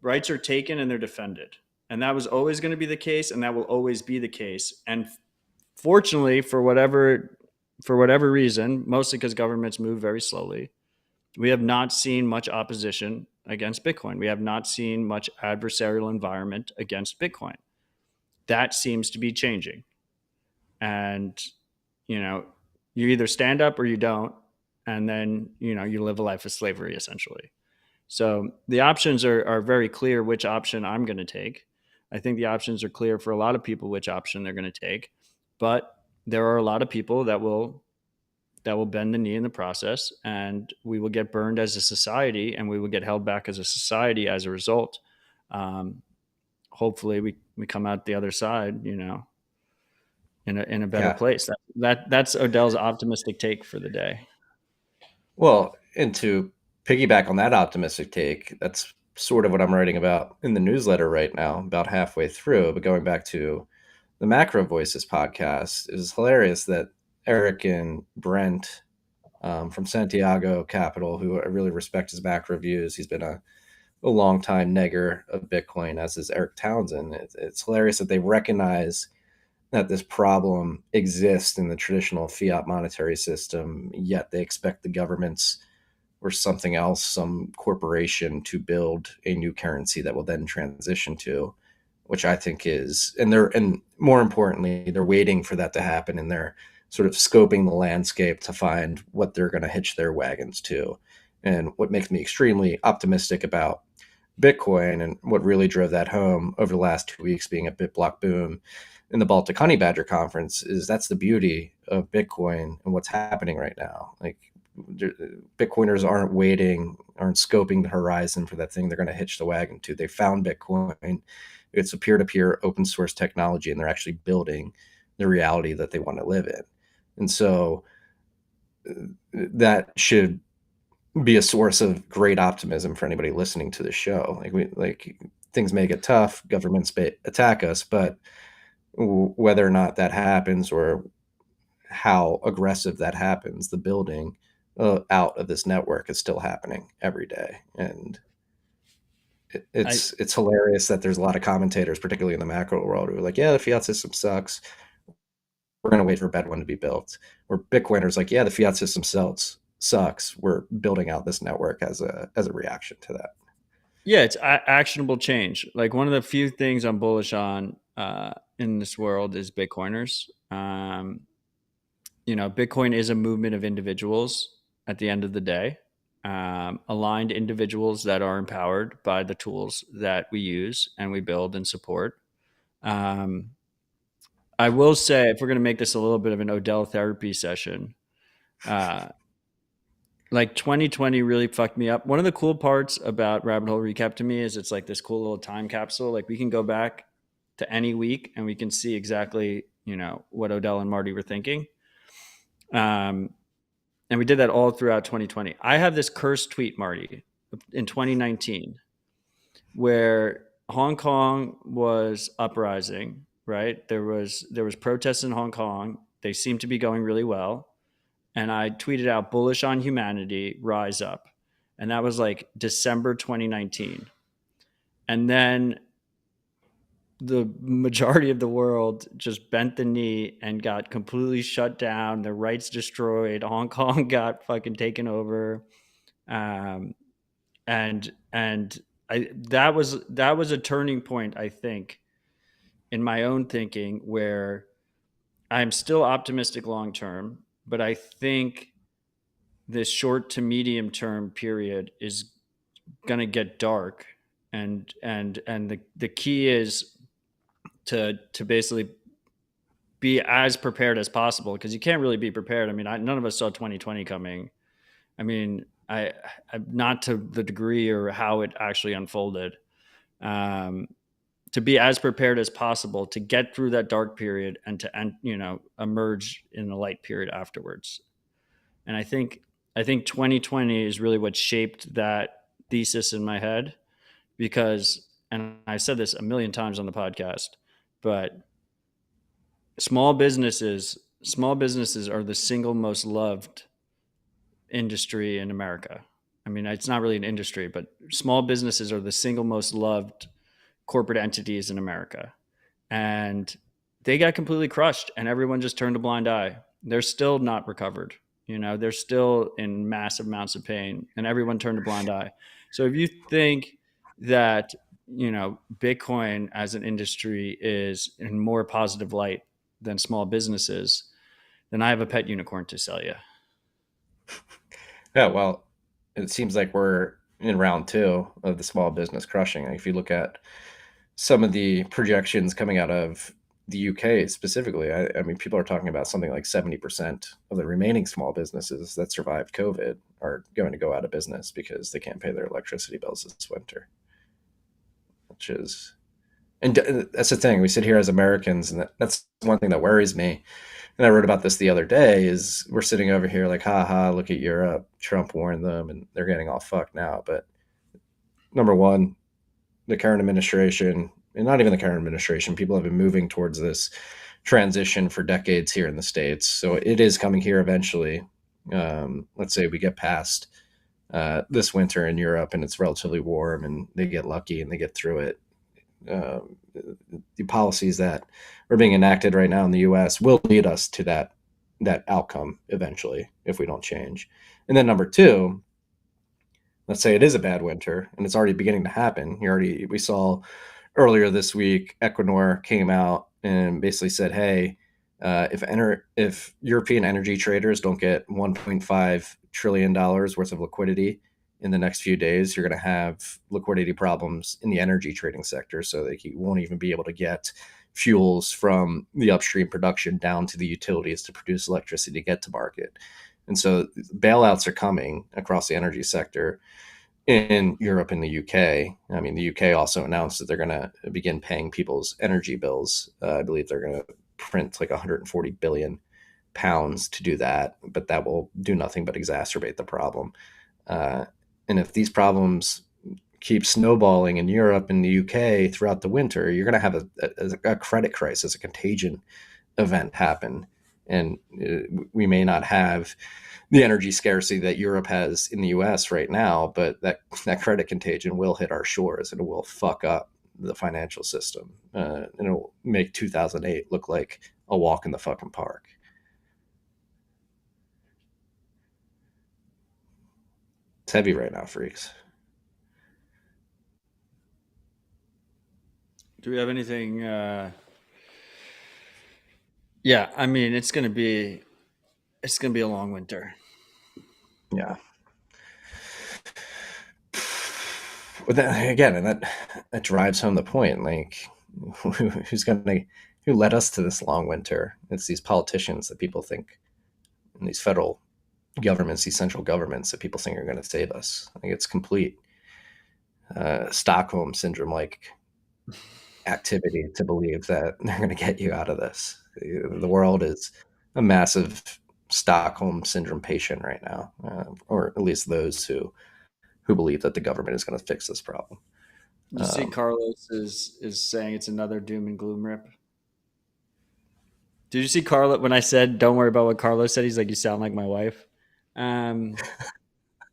Rights are taken and they're defended. And that was always going to be the case, and that will always be the case. And fortunately, for whatever reason, mostly because governments move very slowly, we have not seen much opposition against Bitcoin. We have not seen much adversarial environment against Bitcoin. That seems to be changing. And, you know, you either stand up or you don't. And then, you live a life of slavery essentially. So the options are very clear which option I'm going to take. I think the options are clear for a lot of people which option they're going to take. But there are a lot of people that will bend the knee in the process, and we will get burned as a society, and we will get held back as a society as a result. Um, Hopefully we come out the other side, in a better Yeah. place. That's Odell's optimistic take for the day. Well, and to piggyback on that optimistic take, that's sort of what I'm writing about in the newsletter right now, about halfway through. But going back to the Macro Voices podcast, it was hilarious that Eric and Brent from Santiago Capital, who I really respect his macro views, he's been a long time negger of Bitcoin, as is Eric Townsend. It's hilarious that they recognize that this problem exists in the traditional fiat monetary system, yet they expect the governments or something else, some corporation, to build a new currency that will then transition to, which I think is, and more importantly, they're waiting for that to happen, and they're sort of scoping the landscape to find what they're going to hitch their wagons to. And what makes me extremely optimistic about Bitcoin, and what really drove that home over the last 2 weeks being at BitBlock Boom in the Baltic Honey Badger conference, is that's the beauty of Bitcoin and what's happening right now. Like, Bitcoiners aren't scoping the horizon for that thing they're going to hitch the wagon to. They found Bitcoin. It's a peer-to-peer open source technology, and they're actually building the reality that they want to live in. And so that should be a source of great optimism for anybody listening to the show. Like things may get tough, governments may attack us, but whether or not that happens or how aggressive that happens, the building out of this network is still happening every day. And I it's hilarious that there's a lot of commentators, particularly in the macro world, who are like, yeah, the fiat system sucks. We're going to wait for a bad one to be built. Or Bitcoiners like, yeah, the fiat system sucks. We're building out this network as a reaction to that. Yeah, it's actionable change. Like one of the few things I'm bullish on in this world is Bitcoiners. Bitcoin is a movement of individuals at the end of the day, aligned individuals that are empowered by the tools that we use and we build and support. Um, I will say, if we're going to make this a little bit of an Odell therapy session, uh, like 2020 really fucked me up. One of the cool parts about Rabbit Hole Recap to me is it's like this cool little time capsule. Like we can go back to any week and we can see exactly, what Odell and Marty were thinking. Um, and we did that all throughout 2020. I have this cursed tweet, Marty, in 2019, where Hong Kong was uprising. Right, there was protests in Hong Kong. They seemed to be going really well, and I tweeted out "bullish on humanity, rise up," and that was like December 2019. And then the majority of the world just bent the knee and got completely shut down. Their rights destroyed. Hong Kong got fucking taken over. Um, and that was a turning point, I think, in my own thinking, where I'm still optimistic long term, but I think this short to medium term period is going to get dark, and the key is to basically be as prepared as possible, because you can't really be prepared. I mean, none of us saw 2020 coming. I mean, I not to the degree or how it actually unfolded. Um, to be as prepared as possible to get through that dark period and to emerge in the light period afterwards. And I think 2020 is really what shaped that thesis in my head, because, and I said this a million times on the podcast, but small businesses are the single most loved industry in America. I mean, it's not really an industry, but small businesses are the single most loved corporate entities in America. And they got completely crushed, and everyone just turned a blind eye. They're still not recovered. They're still in massive amounts of pain, and everyone turned a blind eye. So if you think that, Bitcoin as an industry is in more positive light than small businesses, then I have a pet unicorn to sell you. Yeah, well, it seems like we're in round two of the small business crushing. If you look at some of the projections coming out of the UK specifically, I mean, people are talking about something like 70% of the remaining small businesses that survived COVID are going to go out of business because they can't pay their electricity bills this winter, which is, and that's the thing. We sit here as Americans, and that's one thing that worries me. And I wrote about this the other day, is we're sitting over here like, haha, look at Europe. Trump warned them and they're getting all fucked now. But number one, the current administration, and not even the current administration, people have been moving towards this transition for decades here in the States. So it is coming here eventually. Let's say we get past this winter in Europe and it's relatively warm and they get lucky and they get through it. The policies that are being enacted right now in the U.S. will lead us to that outcome eventually if we don't change. And then number two, let's say it is a bad winter and it's already beginning to happen. We saw earlier this week, Equinor came out and basically said, hey, if European energy traders don't get $1.5 trillion worth of liquidity in the next few days, you're going to have liquidity problems in the energy trading sector. So they won't even be able to get fuels from the upstream production down to the utilities to produce electricity to get to market. And so bailouts are coming across the energy sector in Europe and the UK. I mean, the UK also announced that they're going to begin paying people's energy bills. I believe they're going to print like 140 billion pounds to do that, but that will do nothing but exacerbate the problem. And if these problems keeps snowballing in Europe and the UK throughout the winter, you're going to have a credit crisis, a contagion event happen. And we may not have the energy scarcity that Europe has in the US right now, but that credit contagion will hit our shores and it will fuck up the financial system. And it'll make 2008 look like a walk in the fucking park. It's heavy right now, freaks. Do we have anything? Yeah, I mean, it's gonna be a long winter. Yeah. But then again, and that drives home the point. Like, who's gonna who led us to this long winter? It's these politicians that people think, and these federal governments, these central governments that people think are going to save us. I think it's complete Stockholm syndrome like activity to believe that they're going to get you out of this. The world is a massive Stockholm syndrome patient right now, or at least those who believe that the government is going to fix this problem. You see, Um, Carlos is saying it's another doom and gloom rip. Did you see Carlos when I said don't worry about what Carlos said? He's like, you sound like my wife. Um,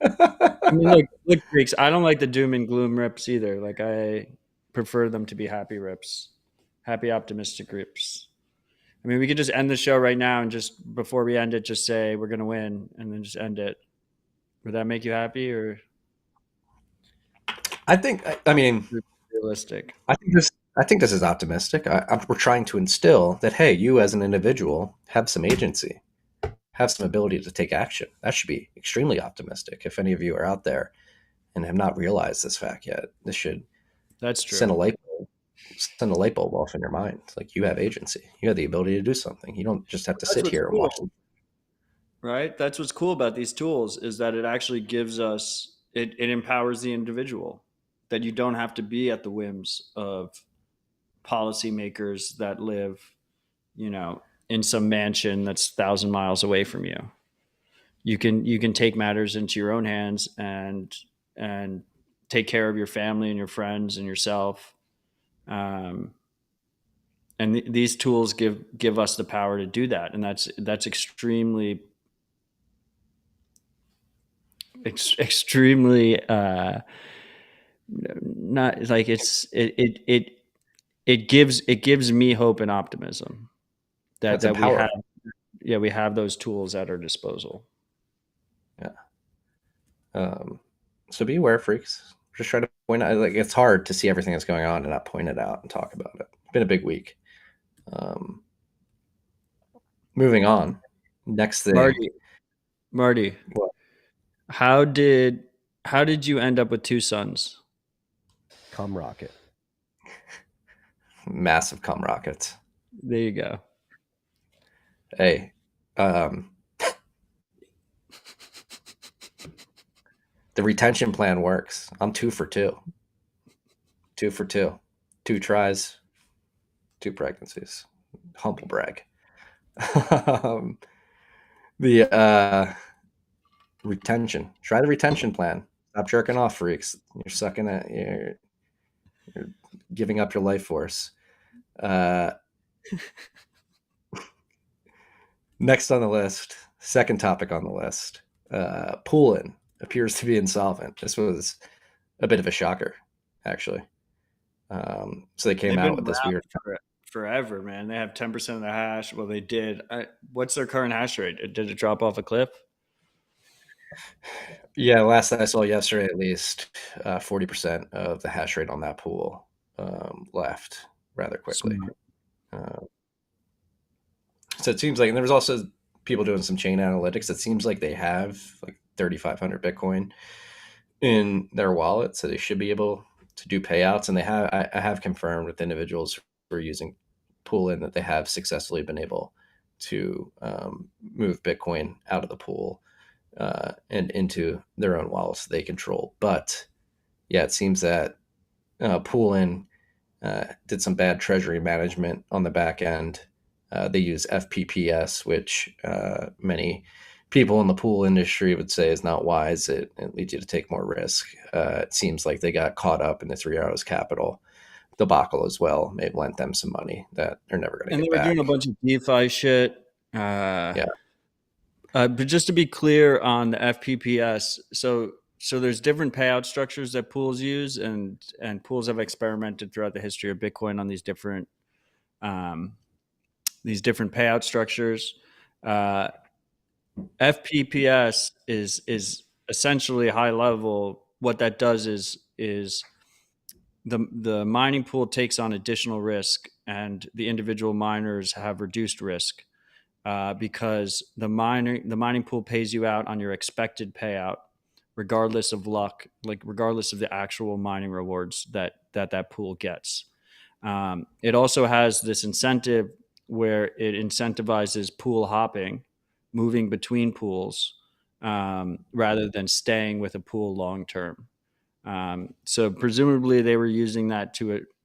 I mean, look, freaks. I don't like the doom and gloom rips either. Like, I prefer them to be happy rips, happy, optimistic rips. I mean, we could just end the show right now and just before we end it, just say we're gonna win and then just end it. Would that make you happy or I think. I mean, realistic? I think this is optimistic. We're trying to instill that hey, you as an individual have some agency, have some ability to take action. That should be extremely optimistic. If any of you are out there and have not realized this fact yet, this should That's send true. a light bulb off in your mind. It's like you have agency. You have the ability to do something. You don't just have to That's sit what's here and watch. cool, right? That's what's cool about these tools is that it actually gives us it empowers the individual that you don't have to be at the whims of policymakers that live, in some mansion that's 1,000 miles away from you. You can take matters into your own hands and take care of your family and your friends and yourself. Um, and these tools give us the power to do that, and that's extremely not like it gives me hope and optimism That's that we have, empowering. yeah, we have those tools at our disposal. Yeah. So be aware, freaks. Just try to point out. Like it's hard to see everything that's going on and not point it out and talk about it. It's been a big week. Um, Moving on. Next thing. Marty marty What? how did how did you end up with two sons? Cum rocket. Massive cum rockets. There you go. Hey, um, the retention plan works. I'm 2 for 2. 2 for 2. 2 tries, 2 pregnancies. Humble brag. um, the retention. Try the retention plan. Stop jerking off, freaks. You're sucking at. You're giving up your life force. Uh, Next on the list, second topic on the list. Poolin appears to be insolvent. This was a bit of a shocker, actually. So they came They've out been with this around weird. forever, man. They have 10% of the hash. Well, they did. What's their current hash rate? Did it drop off a cliff? Yeah, last I saw yesterday, at least 40% of the hash rate on that pool left rather quickly. Smart. Uh, so it seems like, and there was also people doing some chain analytics. It seems like they have like 3,500 Bitcoin in their wallet, so they should be able to do payouts. And I have confirmed with individuals who are using Poolin that they have successfully been able to move Bitcoin out of the pool and into their own wallets they control. But yeah, it seems that Poolin did some bad treasury management on the back end. They use FPPS, which many people in the pool industry would say is not wise. It leads you to take more risk. It seems like they got caught up in the 3 Arrows Capital debacle as well. May have lent them some money that they're never going to And they get were doing a back. bunch of DeFi shit. Uh, Yeah. but just to be clear on the FPPS, so there's different payout structures that pools use, and pools have experimented throughout the history of Bitcoin on um, these different payout structures. Uh, FPPS is essentially high level. What that does is the mining pool takes on additional risk, and the individual miners have reduced risk because the mining pool pays you out on your expected payout, regardless of luck, like regardless of the actual mining rewards that pool gets. It also has this incentive where it incentivizes pool hopping, moving between pools, rather than staying with a pool long term. So presumably they were using that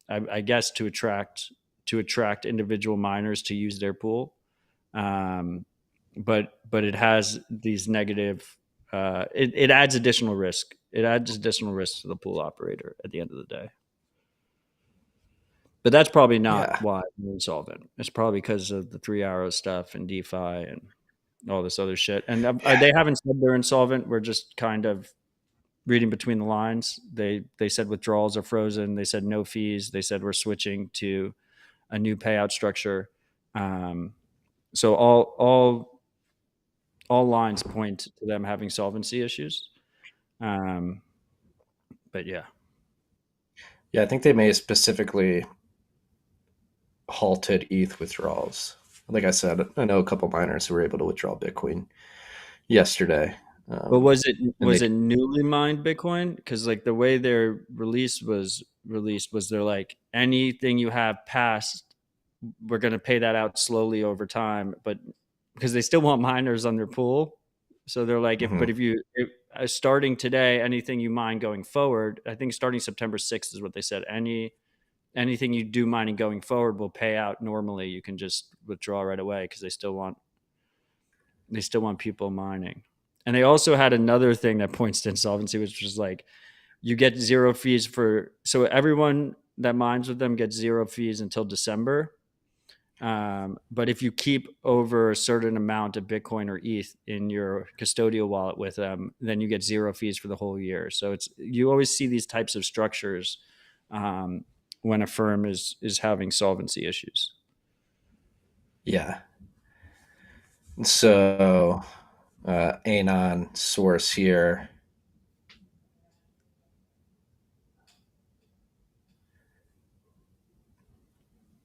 I guess, to attract individual miners to use their pool. Um, but it has these negative. It adds additional risk. It adds additional risk to the pool operator at the end of the day. But that's probably not Yeah. why they're insolvent. It's probably because of the 3 Arrows stuff and DeFi and all this other shit. And Yeah. they haven't said they're insolvent. We're just kind of reading between the lines. They said withdrawals are frozen. They said no fees. They said we're switching to a new payout structure. So all lines point to them having solvency issues. Um, but yeah, Yeah. I think they may have specifically halted ETH withdrawals. Like I said, I know a couple miners who were able to withdraw Bitcoin yesterday. but Um, and they, was it newly mined Bitcoin? Because like the way their release was released was they're like anything you have past, we're going to pay that out slowly over time. But because they still want miners on their pool, so they're like mhm. if starting today, anything you mine going forward, I think starting September 6th is what they said. Anything you do mining going forward will pay out normally. You can just withdraw right away because they still want people mining. And they also had another thing that points to insolvency, which was like you get zero fees so everyone that mines with them gets zero fees until December. But if you keep over a certain amount of Bitcoin or ETH in your custodial wallet with them, then you get zero fees for the whole year. So you always see these types of structures um, when a firm is having solvency issues. Yeah. So, Anon source here.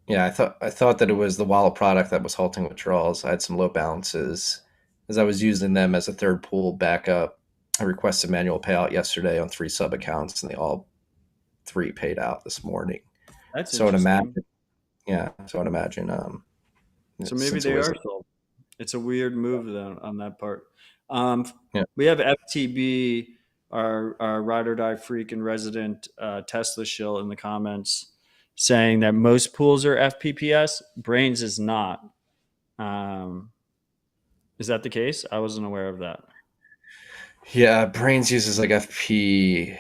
Yeah, I thought that it was the wallet product that was halting withdrawals. I had some low balances as I was using them as a third pool backup. I requested manual payout yesterday on 3 sub accounts, and they all 3 paid out this morning. That's So I'd interesting. imagine, yeah. So I'd imagine, So maybe since it they was, are sold. It's a weird move though on that part. Um, yeah, we have FTB, our ride or die freak and resident Tesla shill in the comments, saying that most pools are FPPS. Brains is not. Um, is that the case? I wasn't aware of that. yeah. Brains uses like FP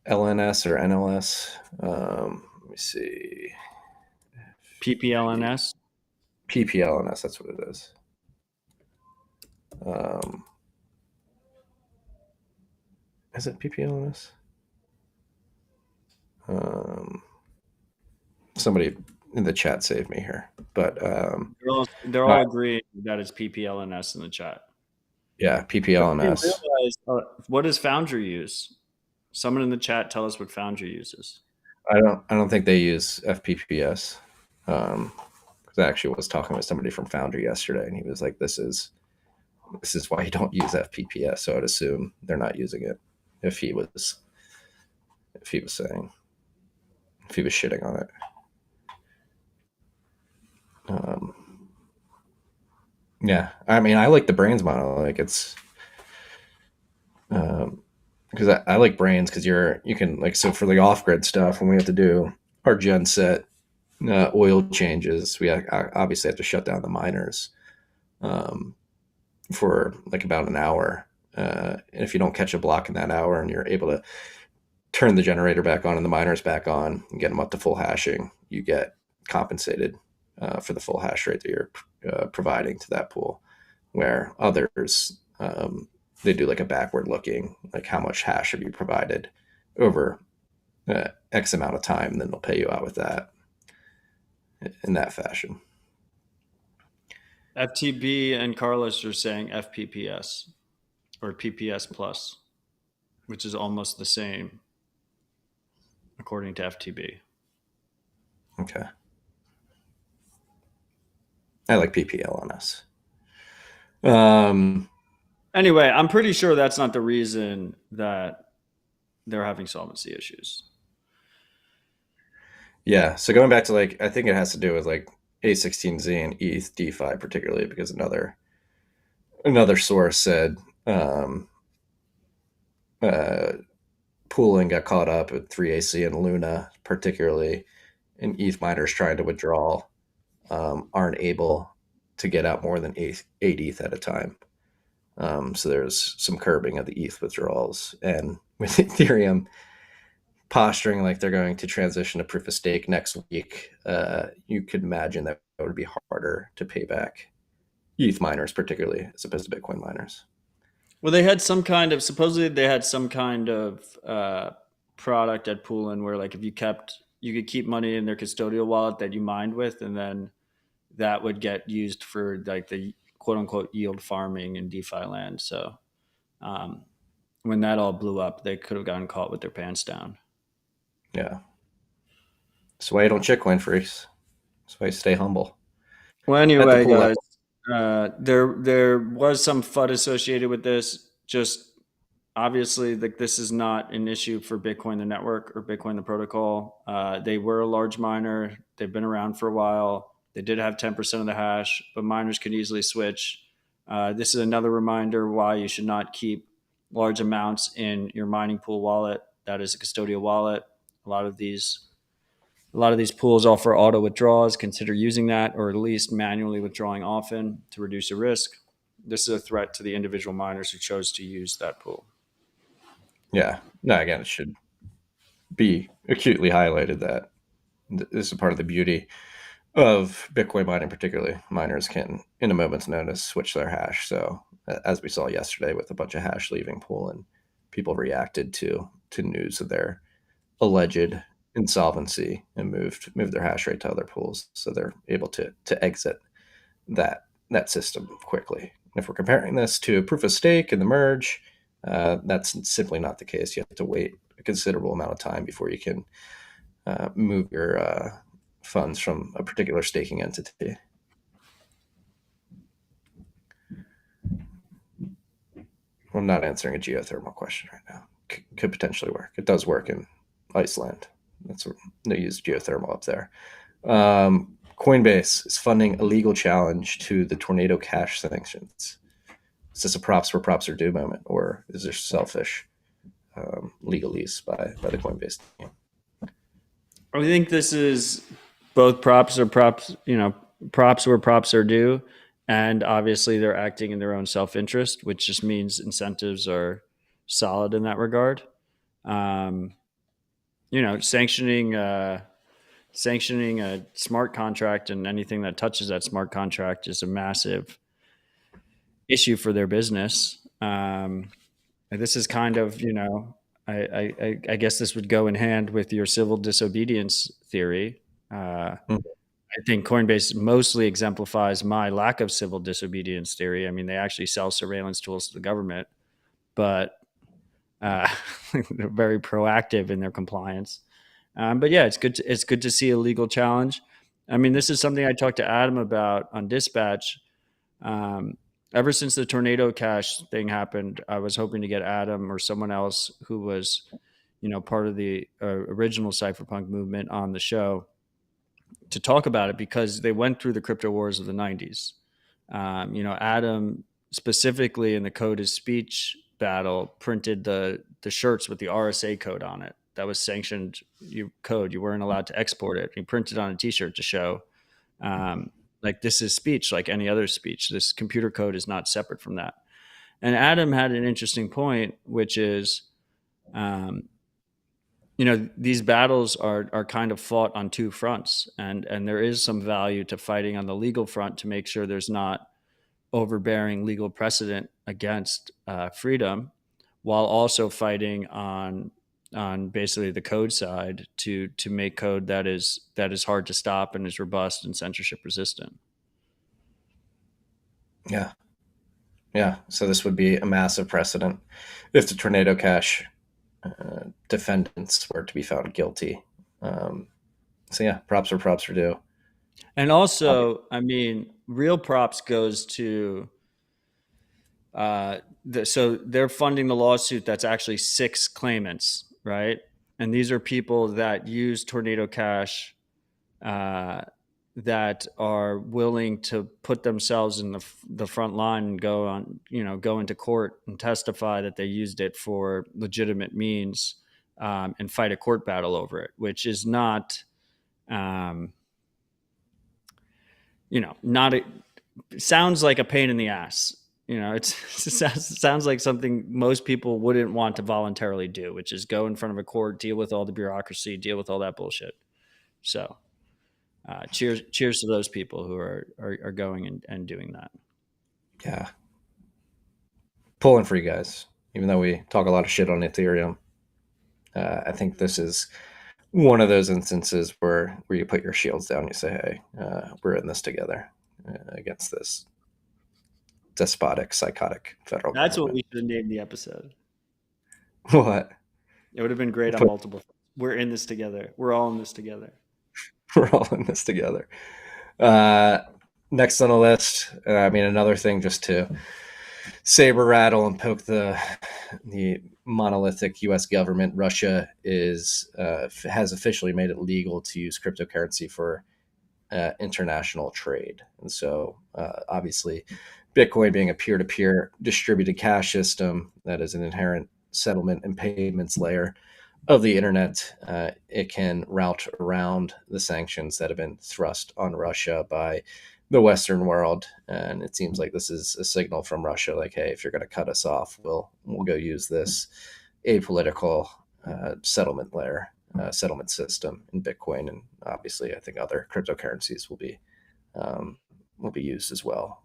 LNS or NLS. Let me see. PPLNS. PPLNS, that's what it is. Um, is it PPLNS? Um, Somebody in the chat saved me here, but They're uh, all agreeing that it's PPLNS in the chat. yeah, But I didn't PPLNS. realize, what does Foundry use? Someone in the chat tell us what Foundry uses. I don't think they use FPPS. Because I actually was talking with somebody from Foundry yesterday, and he was like, "This is why you don't use FPPS." So I'd assume they're not using it. If he was if he was saying if he was shitting on it. Um, yeah, I mean, I like the brains model. Like it's because I like brains because you can like so for the off grid stuff when we have to do our gen set oil changes, we obviously have to shut down the miners. Um, for like about an hour. And if you don't catch a block in that hour and you're able to turn the generator back on and the miners back on and get them up to full hashing, you get compensated for the full hash rate that you're providing to that pool. Where others, they do like a backward looking, like how much hash have you provided over X amount of time, and then they'll pay you out with that in that fashion. FTB and Carlos are saying FPPS or PPS plus, which is almost the same according to FTB. Okay. I like PPL on us. Anyway, I'm pretty sure that's not the reason that they're having solvency issues. Yeah. So going back to like, I think it has to do with like A16Z and ETH DeFi particularly, because another source said Poolin got caught up at 3AC and Luna, particularly, and ETH miners trying to withdraw aren't able to get out more than eight ETH at a time. So there's some curbing of the ETH withdrawals. And with Ethereum posturing like they're going to transition to proof of stake next week, you could imagine that it would be harder to pay back ETH miners, particularly as opposed to Bitcoin miners. Well, they had supposedly they had some kind of product at Poolin where like if you could keep money in their custodial wallet that you mined with, and then that would get used for like the quote unquote yield farming in DeFi land. So um, when that all blew up, they could have gotten caught with their pants down. Yeah. That's why you don't shitcoin freaks. That's why you stay humble. Well, At the anyway, pool guys, there was some FUD associated with this. Just obviously, like this is not an issue for Bitcoin the network or Bitcoin the protocol. They were a large miner. They've been around for a while. They did have 10% of the hash, but miners could easily switch. This is another reminder why you should not keep large amounts in your mining pool wallet. That is a custodial wallet. A lot of these pools offer auto withdrawals. Consider using that, or at least manually withdrawing often to reduce the risk. This is a threat to the individual miners who chose to use that pool. Yeah. No, again, it should be acutely highlighted that this is part of the beauty of Bitcoin mining, particularly. Miners can, in a moment's notice, switch their hash. So, as we saw yesterday with a bunch of hash leaving pool, and people reacted to news of their alleged insolvency and moved their hash rate to other pools, so they're able to exit that system quickly. And if we're comparing this to proof of stake and the merge, that's simply not the case. You have to wait a considerable amount of time before you can move your funds from a particular staking entity. I'm not answering a geothermal question right now. Could potentially work. It does work in Iceland. That's where they use geothermal up there. Coinbase is funding a legal challenge to the Tornado Cash sanctions. Is this a props where props are due moment, or is there selfish legalese by the Coinbase team? I think this is both props where props are due. And obviously they're acting in their own self-interest, which just means incentives are solid in that regard. Sanctioning a smart contract and anything that touches that smart contract is a massive issue for their business. And this is kind of, I guess this would go in hand with your civil disobedience theory. I think Coinbase mostly exemplifies my lack of civil disobedience theory. I mean, they actually sell surveillance tools to the government, but they're very proactive in their compliance. But yeah, it's good to see a legal challenge. I mean, this is something I talked to Adam about on Dispatch. Ever since the Tornado Cash thing happened, I was hoping to get Adam or someone else who was, part of the original cypherpunk movement on the show to talk about it, because they went through the crypto wars of the 90s. Adam specifically in the Code of Speech battle printed the shirts with the RSA code on it. That was sanctioned code. You weren't allowed to export it. He printed on a t-shirt to show Like, this is speech like any other speech. This computer code is not separate from that. And Adam had an interesting point, which is, these battles are kind of fought on two fronts, and there is some value to fighting on the legal front to make sure there's not overbearing legal precedent against freedom, while also fighting on basically the code side to make code that is hard to stop and is robust and censorship resistant. Yeah. Yeah. So this would be a massive precedent if the Tornado Cash defendants were to be found guilty. So yeah, props are due. And also, I mean, real props goes to so they're funding the lawsuit that's actually 6 claimants, right? And these are people that use Tornado Cash, that are willing to put themselves in the front line and go into court and testify that they used it for legitimate means, and fight a court battle over it, which is not, not sounds like a pain in the ass. It sounds like something most people wouldn't want to voluntarily do, which is go in front of a court, deal with all the bureaucracy, deal with all that bullshit. So cheers to those people who are going and doing that. Yeah. Pulling for you guys, even though we talk a lot of shit on Ethereum. I think this is one of those instances where you put your shields down and you say, hey, we're in this together against this despotic, psychotic federal That's government. what we should have named the episode. What? It would have been great on multiple. We're in this together. We're all in this together. We're all in this together. Next on the list, another thing just to saber rattle and poke the monolithic U.S. government. Russia has officially made it legal to use cryptocurrency for international trade, and so obviously, Bitcoin being a peer-to-peer distributed cash system that is an inherent settlement and payments layer of the internet, it can route around the sanctions that have been thrust on Russia by the Western world. And it seems like this is a signal from Russia, like, hey, if you're going to cut us off, we'll go use this apolitical settlement layer, settlement system in Bitcoin. And obviously, I think other cryptocurrencies will be used as well.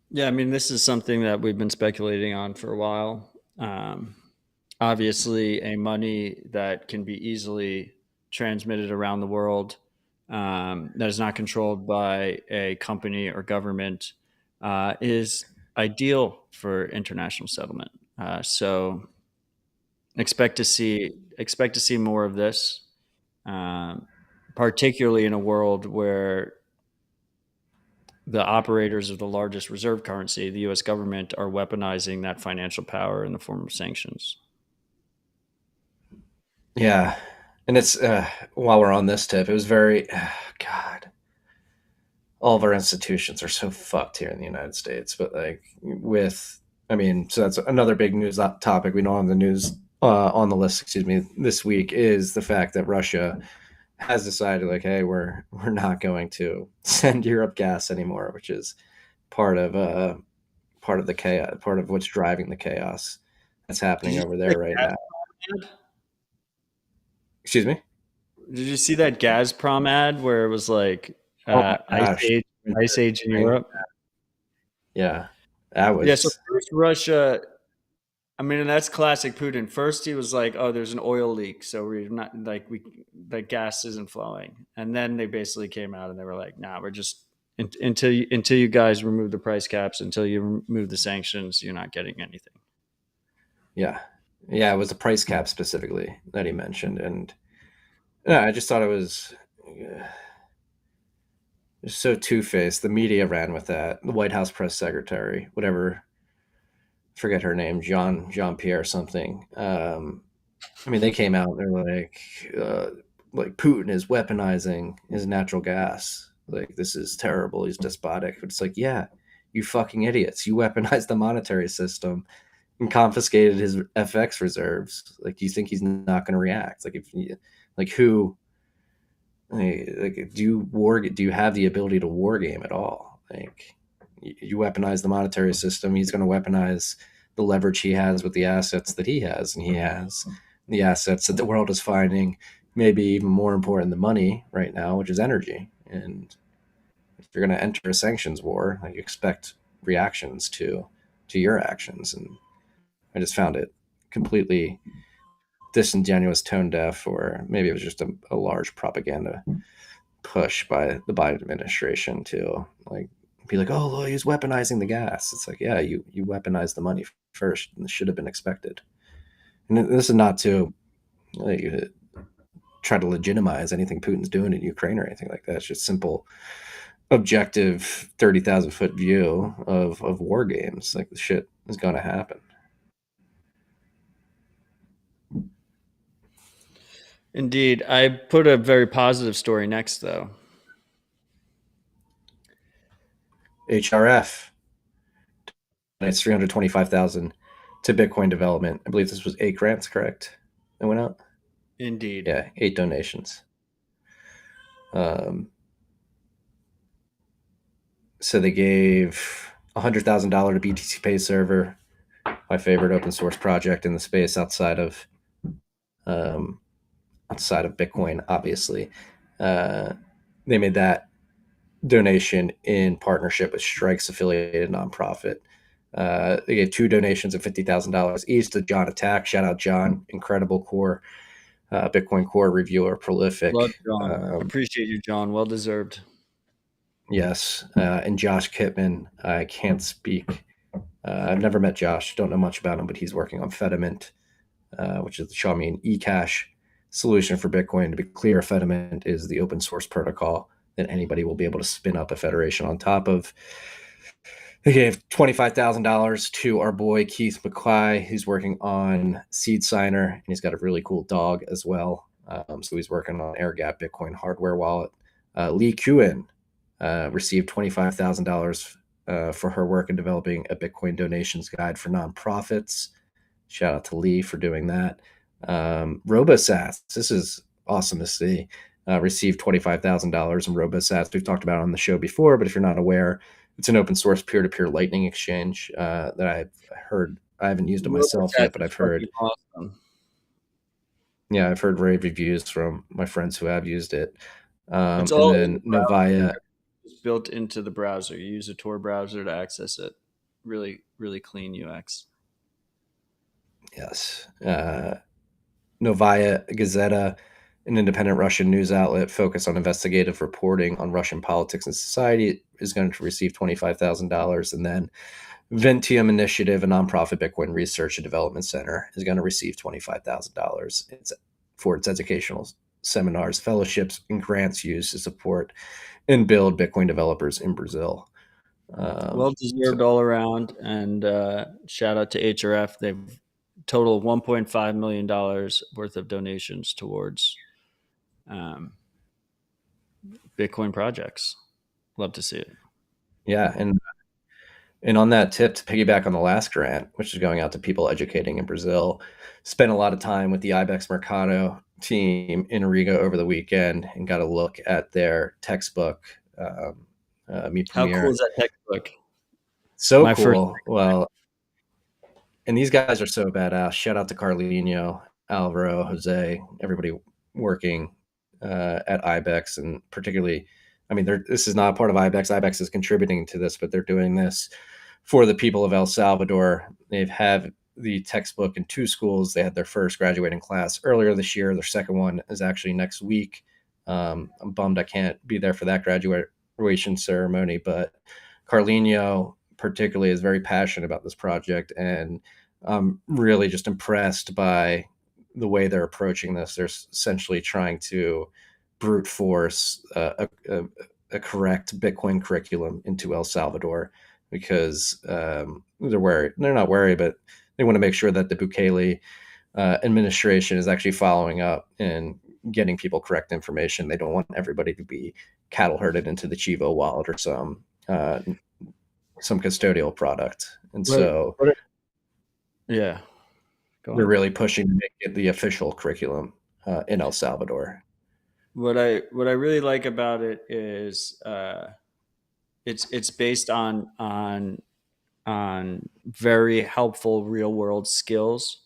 Yeah, this is something that we've been speculating on for a while. Obviously, a money that can be easily transmitted around the world, that is not controlled by a company or government, is ideal for international settlement. So expect to see more of this, particularly in a world where the operators of the largest reserve currency, the U.S. government, are weaponizing that financial power in the form of sanctions. Yeah. And it's, while we're on this tip, it was very, God, all of our institutions are so fucked here in the United States. But so that's another big news topic we know on the news, on the list, this week, is the fact that Russia has decided, like, hey, we're not going to send Europe gas anymore, which is part of the chaos, part of what's driving the chaos that's happening over there right now. Excuse me? Did you see that Gazprom ad where it was like ice age in Europe? Yeah, that was. Yeah. So first Russia. And that's classic Putin. First, he was like, "Oh, there's an oil leak, so we're not the gas isn't flowing." And then they basically came out and they were like, "Nah, we're just until you guys remove the price caps, until you remove the sanctions, you're not getting anything." Yeah, it was the price cap specifically that he mentioned, and yeah, I just thought it was so two-faced. The media ran with that. The White House press secretary, whatever. Forget her name, Jean-Pierre something. They came out and they're like Putin is weaponizing his natural gas. Like, this is terrible. He's despotic. But it's like, yeah, you fucking idiots. You weaponized the monetary system and confiscated his FX reserves. Like, do you think he's not going to react? Like, who Like, do you have the ability to war game at all? Like, you weaponize the monetary system, he's going to weaponize the leverage he has with the assets that he has, and he has the assets that the world is finding maybe even more important than money right now, which is energy. And if you're going to enter a sanctions war, like, you expect reactions to your actions. And I just found it completely disingenuous, tone deaf, or maybe it was just a large propaganda push by the Biden administration to, like, be like, oh, well, he's weaponizing the gas. It's like, yeah, you weaponized the money first, and this should have been expected. And this is not to, like, try to legitimize anything Putin's doing in Ukraine or anything like that. It's just simple, objective, 30,000 foot view of war games. Like, the shit is going to happen. Indeed. I put a very positive story next, though. HRF, it's 325,000 to Bitcoin development. I believe this was 8 grants, correct? That went out. Indeed. Yeah, 8 donations. So they gave $100,000 to BTC Pay server, my favorite open source project in the space um, outside of Bitcoin, obviously. They made that donation in partnership with Strike's affiliated nonprofit. They gave 2 donations of $50,000 each to John Attack. Shout out John, incredible core Bitcoin core reviewer, Love prolific. John. Appreciate you, John. Well deserved. Yes, and Josh Kitman. I can't speak. I've never met Josh. Don't know much about him, but he's working on Fediment, which is the Xiaomi and eCash solution for Bitcoin. To be clear, Fediment is the open source protocol that anybody will be able to spin up a federation on top of. They gave $25,000 to our boy Keith McQuay, who's working on Seed Signer, and he's got a really cool dog as well. So he's working on AirGap Bitcoin hardware wallet. Lee Kuan received $25,000 for her work in developing a Bitcoin donations guide for nonprofits. Shout out to Lee for doing that. RoboSats, this is awesome to see. Received $25,000 in RoboSats. We've talked about it on the show before, but if you're not aware, it's an open source peer-to-peer Lightning exchange that I've heard. I haven't used it myself yet, but I've heard. Awesome. Yeah, I've heard rave reviews from my friends who have used it. It's And all then Novaya. built into the browser. You use a Tor browser to access it. Really, really clean UX. Yes. Novaya Gazeta, an independent Russian news outlet focused on investigative reporting on Russian politics and society, is going to receive $25,000. And then Ventium Initiative, a nonprofit Bitcoin research and development center, is going to receive $25,000. It's for its educational seminars, fellowships, and grants used to support and build Bitcoin developers in Brazil. Well deserved all around. And shout out to HRF. They've total $1.5 million worth of donations towards Bitcoin projects. Love to see it. Yeah, and on that tip, to piggyback on the last grant, which is going out to people educating in Brazil, spent a lot of time with the IBEX Mercado team in Riga over the weekend and got a look at their textbook, Mi How cool Premier. is that textbook? So My first. cool. Well, and these guys are so badass. Shout out to Carlino, Alvaro, Jose, everybody working at IBEX, and particularly, I mean, this is not part of IBEX. IBEX is contributing to this, but they're doing this for the people of El Salvador. They've had the textbook in 2 schools. They had their first graduating class earlier this year. Their second one is actually next week. I'm bummed I can't be there for that graduation ceremony, but Carlino particularly is very passionate about this project, and I'm really just impressed by the way they're approaching this. They're essentially trying to brute force a correct Bitcoin curriculum into El Salvador because they're worried. They're not worried, but they want to make sure that the Bukele administration is actually following up and getting people correct information. They don't want everybody to be cattle herded into the Chivo wallet or some custodial product. And so Yeah. they're really pushing to make it the official curriculum in El Salvador. what I really like about it is it's based on very helpful real world skills.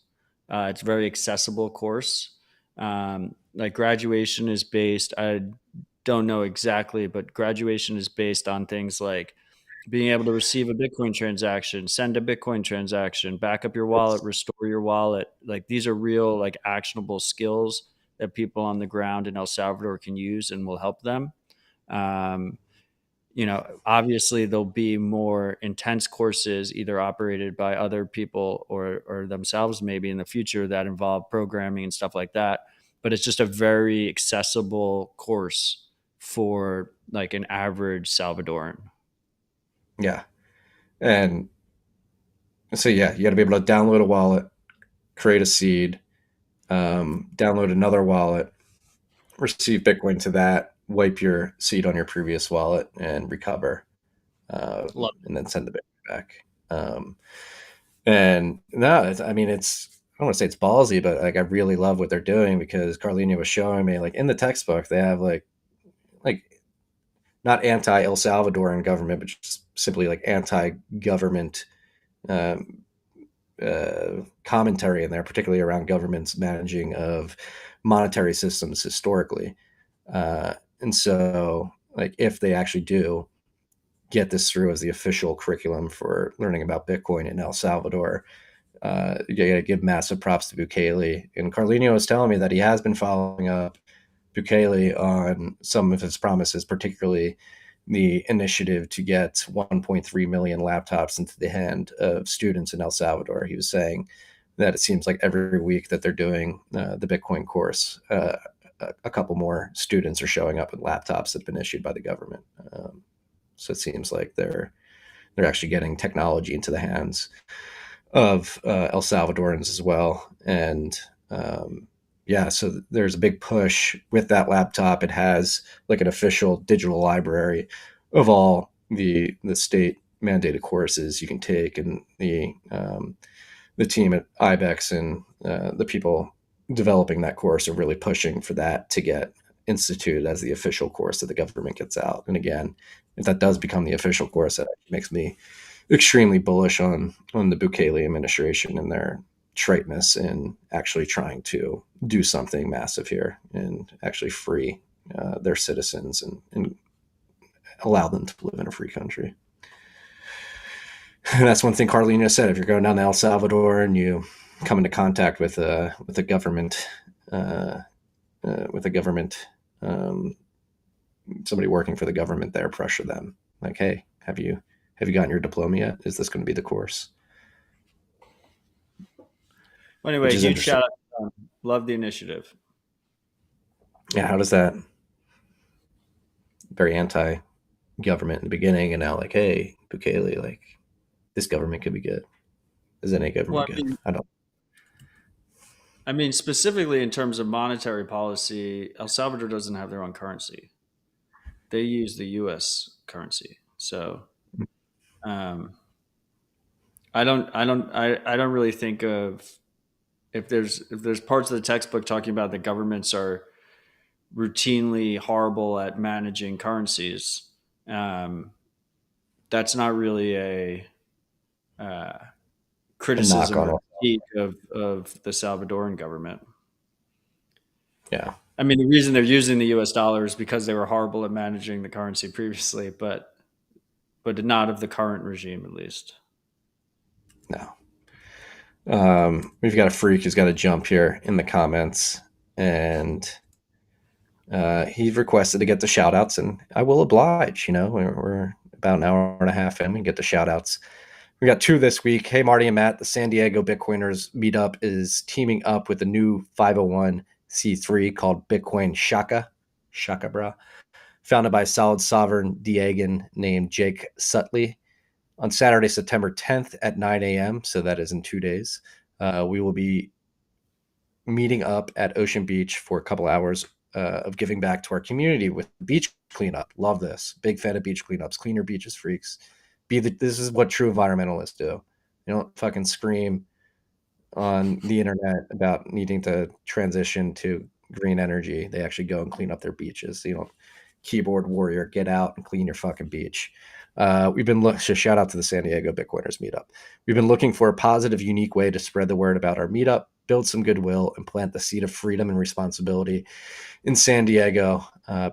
It's a very accessible course. Like graduation is based, I don't know exactly, but graduation is based on things like being able to receive a Bitcoin transaction, send a Bitcoin transaction, back up your wallet, restore your wallet. Like these are real, like actionable skills that people on the ground in El Salvador can use and will help them. Um, Obviously there'll be more intense courses either operated by other people or themselves maybe in the future that involve programming and stuff like that. But it's just a very accessible course for like an average Salvadoran. Yeah. And so, yeah, you got to be able to download a wallet, create a seed, download another wallet, receive Bitcoin to that, wipe your seed on your previous wallet and recover, Love and then send the Bitcoin back. And no, I mean, I don't want to say it's ballsy, but like I really love what they're doing because Carlino was showing me like in the textbook, they have like not anti El Salvadoran government, but just simply like anti government um, commentary in there, particularly around governments managing of monetary systems historically. And so, like, if they actually do get this through as the official curriculum for learning about Bitcoin in El Salvador, you got to give massive props to Bukele. And Carlino was telling me that he has been following up Bukele on some of his promises, particularly the initiative to get 1.3 million laptops into the hand of students in El Salvador. He was saying that it seems like every week that they're doing the Bitcoin course, a couple more students are showing up with laptops that have been issued by the government. So it seems like they're actually getting technology into the hands of El Salvadorans as well. And yeah, so there's a big push with that laptop. It has like an official digital library of all the state mandated courses you can take, and the team at IBEX and the people developing that course are really pushing for that to get instituted as the official course that the government gets out. And again, if that does become the official course, that makes me extremely bullish on the Bukele administration and their triteness in actually trying to do something massive here and actually free their citizens and allow them to live in a free country. And that's one thing Carlino said. If you're going down to El Salvador and you come into contact with a government, um, somebody working for the government there, pressure them like, hey, have you gotten your diploma yet? Is this going to be the course? Well, Which anyway, is huge interesting. shout out to them. Love the initiative. Yeah, how does that very anti-government in the beginning, and now like, hey, Bukele, like this government could be good. Is any Well, government good? I don't. I mean, specifically in terms of monetary policy, El Salvador doesn't have their own currency. They use the U.S. currency. So um, I don't really think of if there's parts of the textbook talking about the governments are routinely horrible at managing currencies. Um, that's not really a uh, A knock criticism on or all. critique of the Salvadoran government. Yeah, I mean, the reason they're using the U.S. dollar is because they were horrible at managing the currency previously, but not of the current regime, at least. no. We've got a freak who's got to jump here in the comments, and he requested to get the shout outs, and I will oblige. We're about an hour and a half in. We can get the shout outs. We got two this week. Hey, Marty and Matt, the San Diego Bitcoiners meetup is teaming up with a new 501c3 called Bitcoin Shaka Bra, founded by a solid sovereign Diegan named Jake Sutley. On Saturday, September 10th at 9 a.m., so that is in 2 days, we will be meeting up at Ocean Beach for a couple hours of giving back to our community with beach cleanup. Love this. Big fan of beach cleanups. Clean your beaches, freaks. This is what true environmentalists do. You don't fucking scream on the internet about needing to transition to green energy. They actually go and clean up their beaches. You know, keyboard warrior, get out and clean your fucking beach. We've been so shout out to the San Diego Bitcoiners meetup. We've been looking for a positive, unique way to spread the word about our meetup, build some goodwill, and plant the seed of freedom and responsibility in San Diego,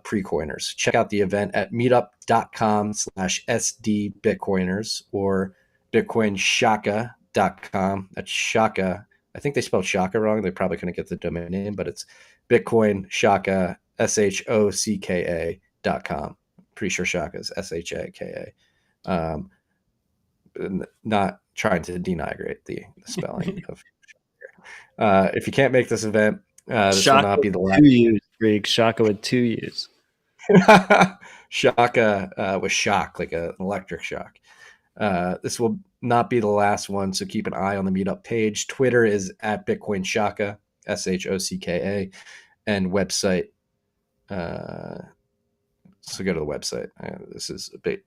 pre-coiners. Check out the event at meetup.com/SDBitcoiners or bitcoinshaka.com. That's Shaka. I think they spelled Shaka wrong. They probably couldn't get the domain name, but it's Bitcoin Shaka, SHOCKA.com. Pretty sure Shaka is SHAKA. Not trying to denigrate the spelling of. If you can't make this event, this will not be the last. 2 U's, freak. Shaka with 2 U's. Shaka with shock, like an electric shock. This will not be the last one, so keep an eye on the meetup page. Twitter is at Bitcoin Shaka, SHOCKA, and website. So go to the website. This is a bit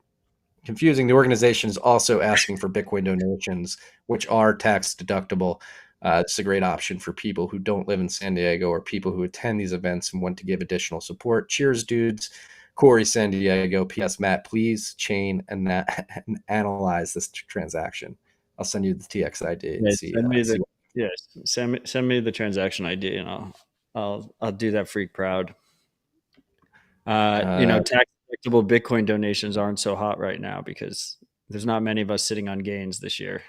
confusing. The organization is also asking for Bitcoin donations, which are tax deductible. It's a great option for people who don't live in San Diego or people who attend these events and want to give additional support. Cheers, dudes. Corey, San Diego. P.S. Matt, please chain and analyze this transaction. I'll send you the TXID and see. Send me the transaction ID, and I'll do that freak proud. Tax deductible Bitcoin donations aren't so hot right now because there's not many of us sitting on gains this year.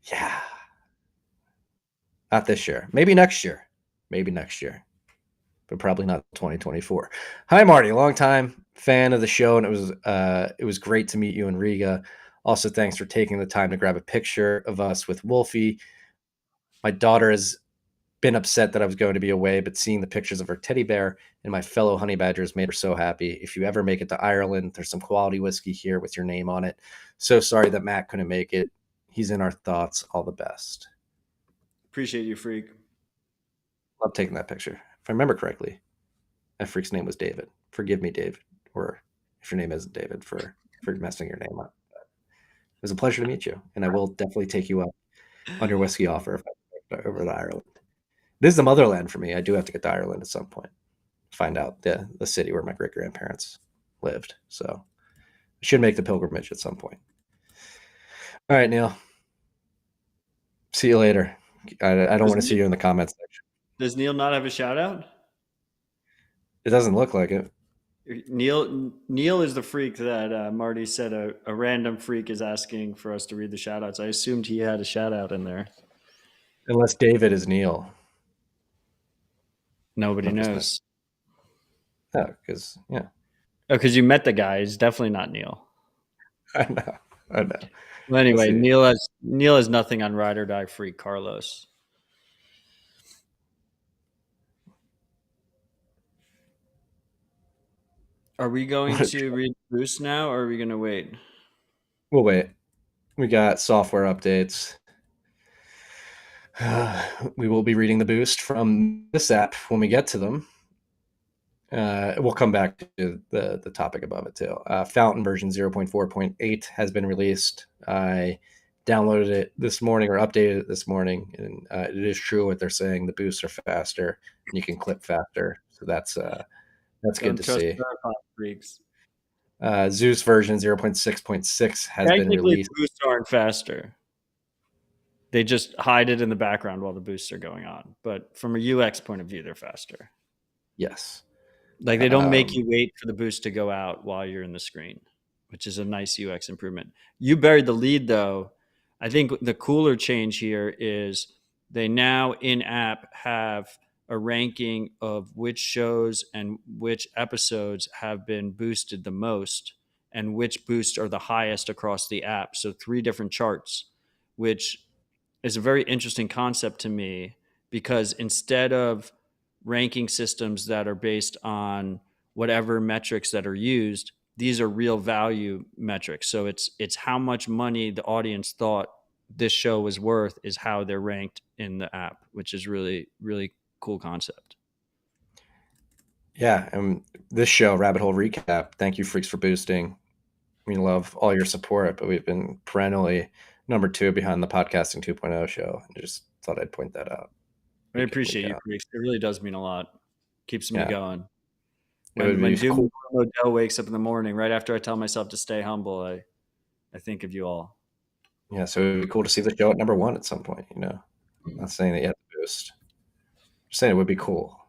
Yeah. Not this year. Maybe next year. But probably not 2024. Hi, Marty. Longtime fan of the show, and it was great to meet you in Riga. Also, thanks for taking the time to grab a picture of us with Wolfie. My daughter has been upset that I was going to be away, but seeing the pictures of her teddy bear and my fellow honey badgers made her so happy. If you ever make it to Ireland, there's some quality whiskey here with your name on it. So sorry that Matt couldn't make it. He's in our thoughts. All the best. Appreciate you, freak. Love taking that picture. If I remember correctly, that freak's name was David. Forgive me, Dave, or if your name isn't David, for messing your name up. But it was a pleasure to meet you, and I will definitely take you up on your whiskey offer if I go over to Ireland. This is the motherland for me. I do have to get to Ireland at some point, find out the city where my great-grandparents lived. So I should make the pilgrimage at some point. All right, Neil. See you later. I don't want to see you in the comments section. Does Neil not have a shout out? It doesn't look like it. Neil is the freak that Marty said a random freak is asking for us to read the shout outs. I assumed he had a shout out in there. Unless David is Neil. Nobody knows. Oh, because, yeah. Oh, because you met the guy. He's definitely not Neil. I know. Well, anyway, Neil has nothing on ride or die freak Carlos. Are we going to read the boost now, or are we going to wait? We'll wait. We got software updates. We will be reading the boost from this app when we get to them. We'll come back to the topic above it too. Fountain version 0.4.8 has been released. I downloaded it this morning or updated it this morning, and it is true what they're saying. The boosts are faster, and you can clip faster. So that's good to see. Freaks. Zeus version 0.6.6 has been released. Boosts aren't faster. They just hide it in the background while the boosts are going on. But from a UX point of view, they're faster. Yes. Like they don't make you wait for the boost to go out while you're in the screen, which is a nice UX improvement. You buried the lead though. I think the cooler change here is they now in-app have a ranking of which shows and which episodes have been boosted the most and which boosts are the highest across the app. So 3 different charts, which is a very interesting concept to me because instead of ranking systems that are based on whatever metrics that are used, these are real value metrics. So it's how much money the audience thought this show was worth is how they're ranked in the app, which is really, really cool concept. Yeah. And this show, Rabbit Hole Recap, thank you freaks for boosting. We love all your support, but we've been perennially number 2 behind the Podcasting 2.0 show. I just thought I'd point that out. I appreciate you, Creeks. It really does mean a lot. Keeps me going. It would When be Doom cool. Odell wakes up in the morning, right after I tell myself to stay humble, I think of you all. Yeah, so it would be cool to see the show at number 1 at some point. I'm not saying that you have to boost. I'm saying it would be cool.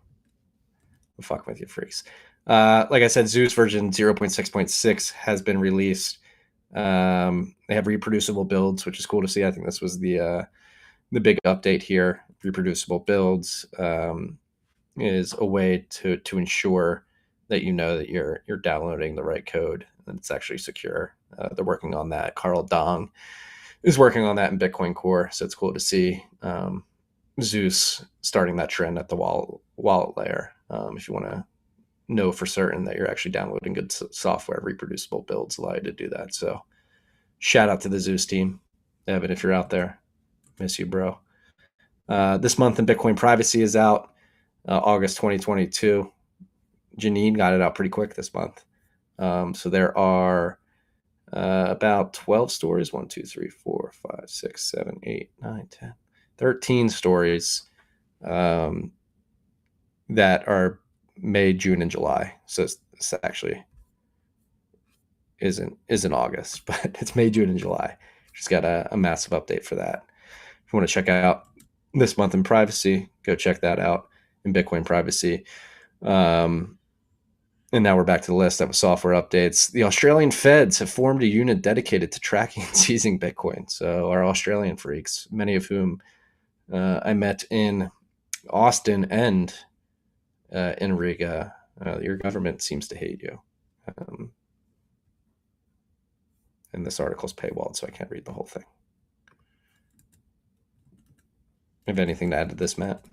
Fuck with you, freaks. Like I said, Zeus version 0.6.6 has been released. They have reproducible builds, which is cool to see. I think this was the big update here. Reproducible builds is a way to ensure that that you're downloading the right code and it's actually secure. They're working on that. Carl Dong is working on that in Bitcoin Core, so it's cool to see Zeus starting that trend at the wallet layer. If you want to know for certain that you're actually downloading good software, reproducible builds allow you to do that. So shout out to the Zeus team. Evan, if you're out there, miss you, bro. This month in Bitcoin privacy is out, August 2022. Janine got it out pretty quick this month. So there are about 12 stories, 1, 2, 3, 4, 5, 6, 7, 8, 9, 10, 13 stories that are May, June, and July. So it's actually isn't August, but it's May, June, and July. Just got a massive update for that. If you want to check out this month in privacy, go check that out in Bitcoin privacy. And now we're back to the list. That was software updates. The Australian feds have formed a unit dedicated to tracking and seizing Bitcoin. So our Australian freaks, many of whom I met in Austin and in Riga, your government seems to hate you. And this article's paywalled, so I can't read the whole thing. Have anything to add to this, Matt?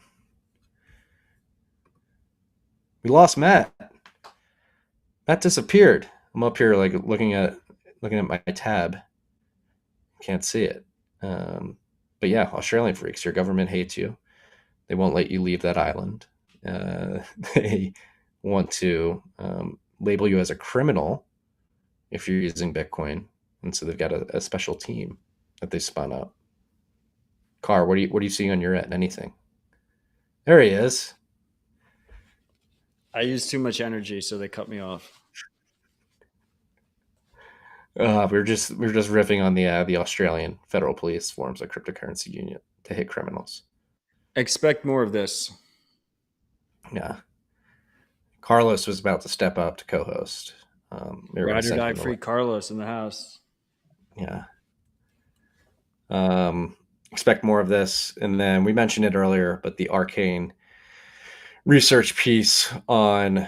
We lost Matt. Matt disappeared. I'm up here like looking at my tab. Can't see it. But yeah, Australian freaks, your government hates you. They won't let you leave that island. They want to label you as a criminal if you're using Bitcoin, and so they've got a special team that they spun up. Car, what do you see on your end? Anything? There he is. I use too much energy, so they cut me off. We're just riffing on the Australian federal police forms a cryptocurrency unit to hit criminals. Expect more of this. Yeah. Carlos was about to step up to co-host. Ride or die free Carlos in the house. Yeah. Expect more of this. And then we mentioned it earlier, but the Arcane research piece on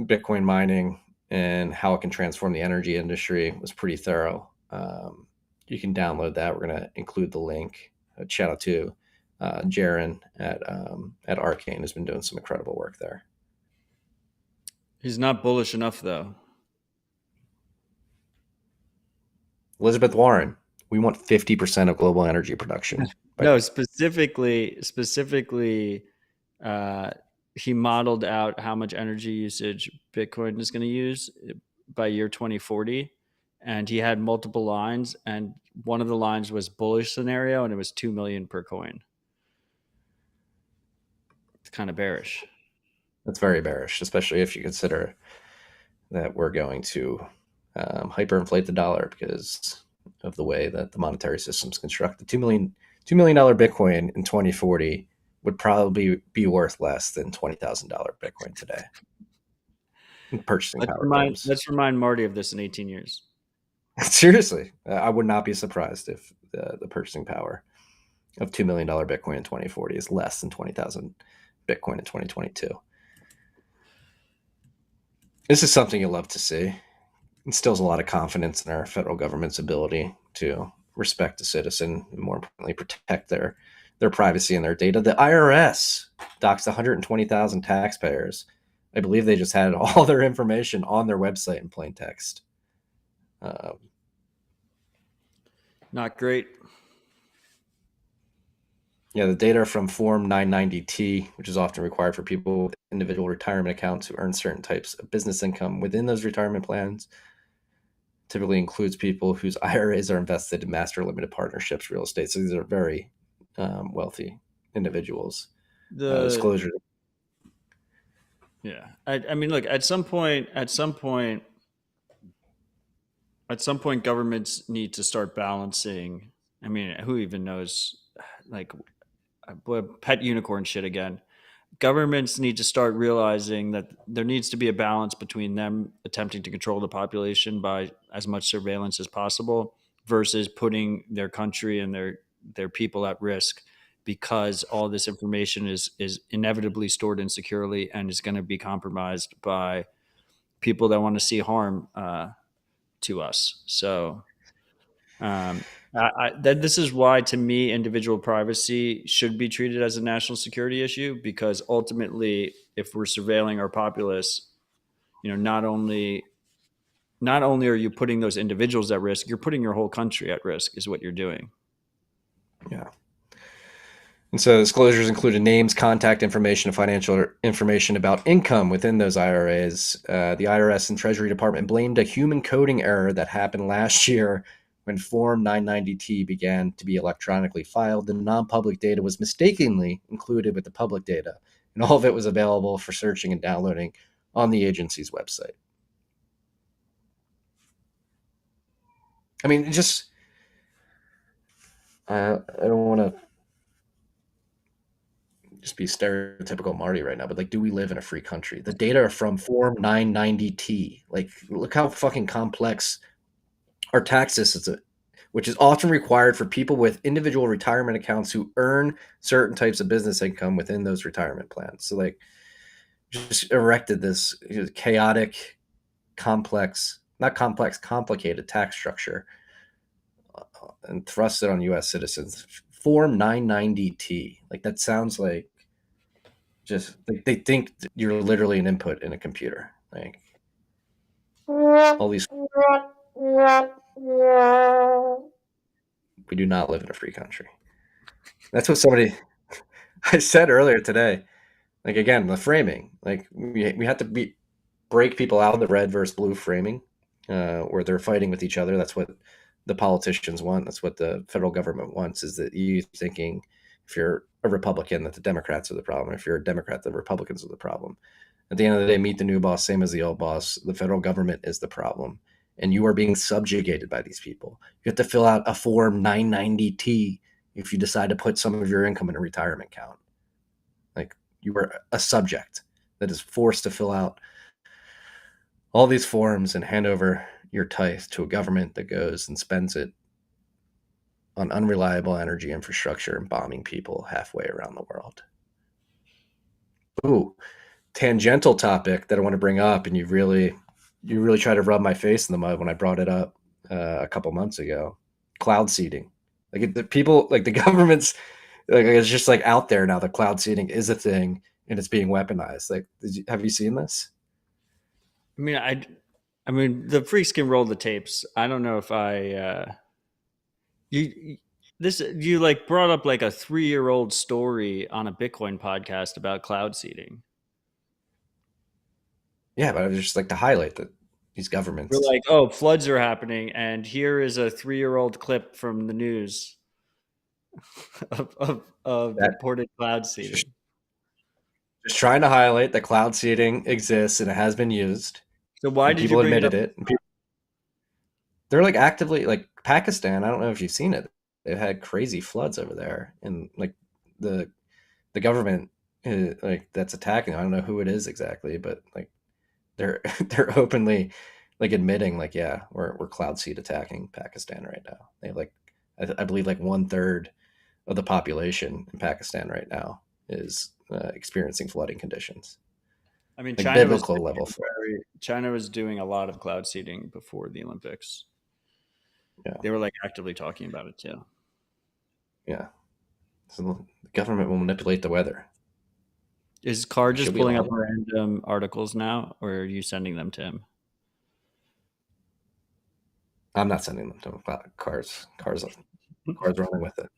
Bitcoin mining and how it can transform the energy industry was pretty thorough. You can download that. We're going to include the link. Shout out to Jaron at Arcane, who's been doing some incredible work there. He's not bullish enough, though. Elizabeth Warren, we want 50% of global energy production. No, specifically, he modeled out how much energy usage Bitcoin is going to use by year 2040. And he had multiple lines, and one of the lines was bullish scenario, and it was 2 million per coin. It's kind of bearish. That's very bearish, especially if you consider that we're going to hyperinflate the dollar because of the way that the monetary system is constructed. $2 million Bitcoin in 2040 would probably be worth less than $20,000 Bitcoin today. In purchasing power terms. Let's remind Marty of this in 18 years. Seriously, I would not be surprised if the purchasing power of $2 million Bitcoin in 2040 is less than 20,000 Bitcoin in 2022. This is something you love to see. It instills a lot of confidence in our federal government's ability to respect the citizen and, more importantly, protect their privacy and their data. The IRS doxed 120,000 taxpayers. I believe they just had all their information on their website in plain text. Not great. Yeah, the data from Form 990T, which is often required for people with individual retirement accounts who earn certain types of business income within those retirement plans, typically includes people whose IRAs are invested in master limited partnerships, real estate. So these are very wealthy individuals. The Disclosure. Yeah, I mean, look, at some point, governments need to start balancing. I mean, who even knows? Like, pet unicorn shit again. Governments need to start realizing that there needs to be a balance between them attempting to control the population by as much surveillance as possible versus putting their country and their people at risk because all this information is inevitably stored insecurely and is going to be compromised by people that want to see harm to us. So this is why, to me, individual privacy should be treated as a national security issue because ultimately, if we're surveilling our populace, not only are you putting those individuals at risk, you're putting your whole country at risk. Is what you're doing. Yeah. And so disclosures included names, contact information, and financial information about income within those IRAs. The IRS and Treasury Department blamed a human coding error that happened last year when Form 990T began to be electronically filed. The non-public data was mistakenly included with the public data, and all of it was available for searching and downloading on the agency's website. I mean, just I don't want to just be stereotypical Marty right now, but like, do we live in a free country? The data are from Form 990T. Like, look how fucking complex our tax system is, which is often required for people with individual retirement accounts who earn certain types of business income within those retirement plans. So, like, just erected this chaotic, complex, not complex, complicated tax structure and thrust it on U.S. citizens. Form 990T. Like, that sounds like just like they think you're literally an input in a computer. Like all these, we do not live in a free country. That's what somebody I said earlier today. Like again, the framing. Like we have to break people out of the red versus blue framing, where they're fighting with each other. That's what the politicians want. That's what the federal government wants. Is that you thinking if you're a Republican that the Democrats are the problem. If you're a Democrat, the Republicans are the problem. At the end of the day, meet the new boss, same as the old boss. The federal government is the problem. And you are being subjugated by these people. You have to fill out a Form 990T if you decide to put some of your income in a retirement account. Like you are a subject that is forced to fill out all these forms and hand over your tithe to a government that goes and spends it on unreliable energy infrastructure and bombing people halfway around the world. Ooh, tangential topic that I want to bring up, and you really tried to rub my face in the mud when I brought it up a couple months ago. Cloud seeding, like the people, like the government's, like it's just like out there now. The cloud seeding is a thing, and it's being weaponized. Like, have you seen this? I mean, the freaks can roll the tapes. I don't know if you like brought up like a 3-year-old story on a Bitcoin podcast about cloud seeding. Yeah, but I was just like to highlight that these We're governments. like, oh, floods are happening, and here is a 3-year-old clip from the news of That reported cloud just, seeding. just trying to highlight that cloud seeding exists and it has been used, So why and did you people bring it admitted up? it. And they're like actively like Pakistan. I don't know if you've seen it. They've had crazy floods over there, and like the the government like that's attacking. I don't know who it is exactly, but like they're they're openly like admitting like yeah we're cloud seed attacking Pakistan right now. They have like I believe like 1/3 of the population in Pakistan right now is experiencing flooding conditions, I mean, like biblical level. China was doing a lot of cloud seeding before the Olympics. Yeah, They were like actively talking about it too. yeah. So the government will manipulate the weather. Is Carr Should just we pulling allow up it? random articles now, or are you sending them to him? I'm not sending them to him. Cars running with it.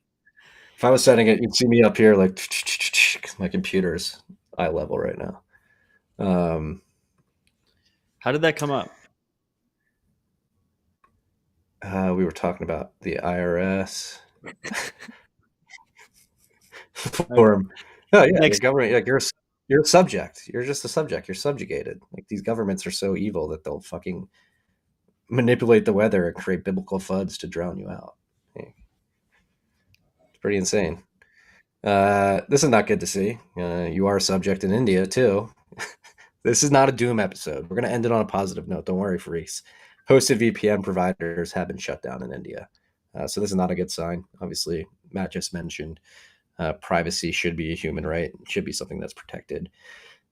If I was sending it, you'd see me up here like my computer's eye level right now. How did that come up? We were talking about the IRS. form. Oh yeah, your Next, government, like you're a subject. You're just a subject. You're subjugated. Like these governments are so evil that they'll fucking manipulate the weather and create biblical floods to drown you out. It's pretty insane. This is not good to see. You are a subject in India too. This is not a doom episode. We're going to end it on a positive note. Don't worry, freaks. Hosted VPN providers have been shut down in India. So this is not a good sign. Obviously, Matt just mentioned privacy should be a human right. It should be something that's protected.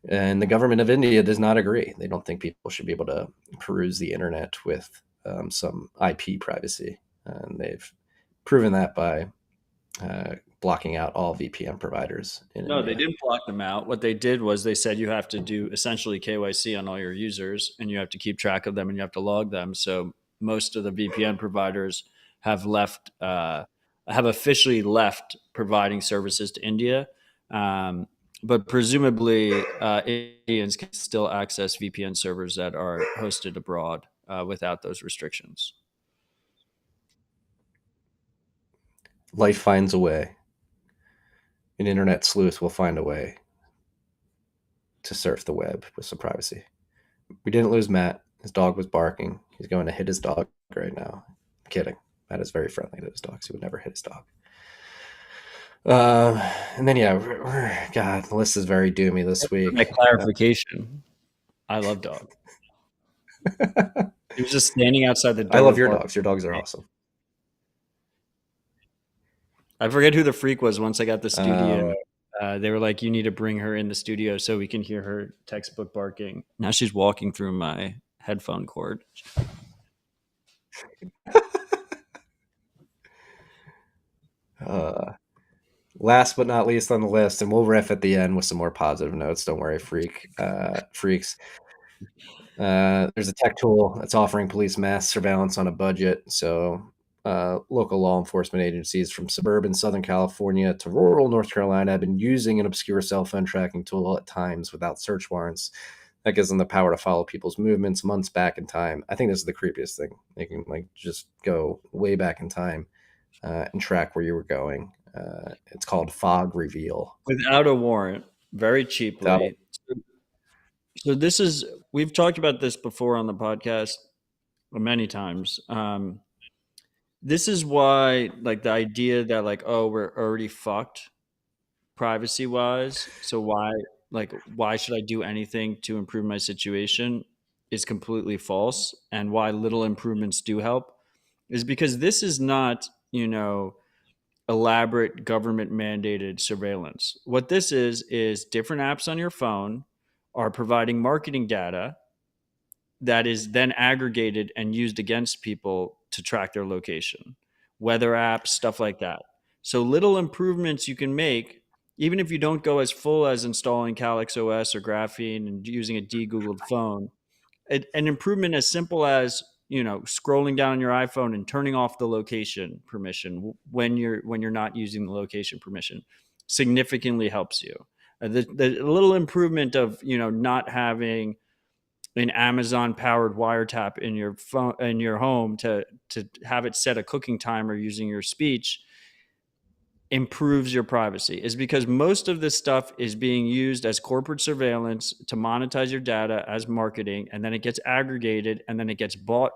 And the government of India does not agree. They don't think people should be able to peruse the internet with some IP privacy. And they've proven that by blocking out all VPN providers in no, they India. didn't block them out. What they did was they said you have to do essentially KYC on all your users, and you have to keep track of them, and you have to log them. So most of the VPN providers have have officially left providing services to India. But presumably, Indians can still access VPN servers that are hosted abroad without those restrictions. Life finds a way. An internet sleuth will find a way to surf the web with some privacy. We didn't lose Matt. His dog was barking. He's going to hit his dog right now. I'm kidding. Matt is very friendly to his dogs. He would never hit his dog. And then, yeah, God, the list is very doomy this week. My clarification. I love dog. He was just standing outside the door. I love your dogs. Your dogs are awesome. I forget who the freak was once I got the studio. They were like, you need to bring her in the studio so we can hear her textbook barking. Now she's walking through my headphone cord. Last but not least on the list, and we'll riff at the end with some more positive notes. Don't worry, freaks. There's a tech tool that's offering police mass surveillance on a budget. So local law enforcement agencies from suburban Southern California to rural North Carolina have been using an obscure cell phone tracking tool at times without search warrants. That gives them the power to follow people's movements months back in time. I think this is the creepiest thing. They can just go way back in time and track where you were going. It's called fog reveal. Without a warrant, very cheaply. So this is, we've talked about this before on the podcast many times. This is why, like, the idea that, like, oh, we're already fucked privacy wise. So why should I do anything to improve my situation is completely false. And why little improvements do help is because this is not, elaborate government mandated surveillance. What this is different apps on your phone are providing marketing data that is then aggregated and used against people to track their location, weather apps, stuff like that. So little improvements you can make, even if you don't go as full as installing Calyx OS or Graphene and using a de-Googled phone, an improvement as simple as scrolling down on your iPhone and turning off the location permission when you're not using the location permission significantly helps you. The little improvement of not having an Amazon powered wiretap in your phone in your home to have it set a cooking timer using your speech improves your privacy is because most of this stuff is being used as corporate surveillance to monetize your data as marketing, and then it gets aggregated and then it gets bought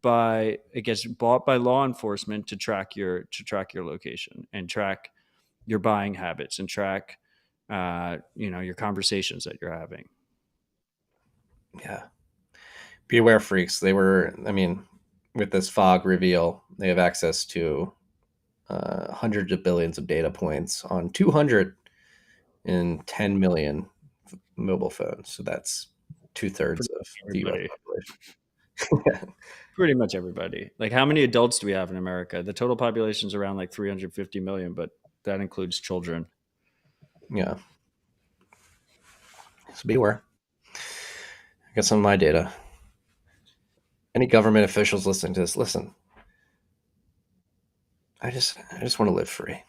by law enforcement to track your location and track your buying habits and track your conversations that you're having. Yeah. Beware, freaks. With this fog reveal, they have access to hundreds of billions of data points on 210 million mobile phones. So that's 2/3 of the US population. Pretty much everybody. Like, how many adults do we have in America? The total population is around like 350 million, but that includes children. Yeah. So beware. I got some of my data. Any government officials listening to this, listen. I just want to live free.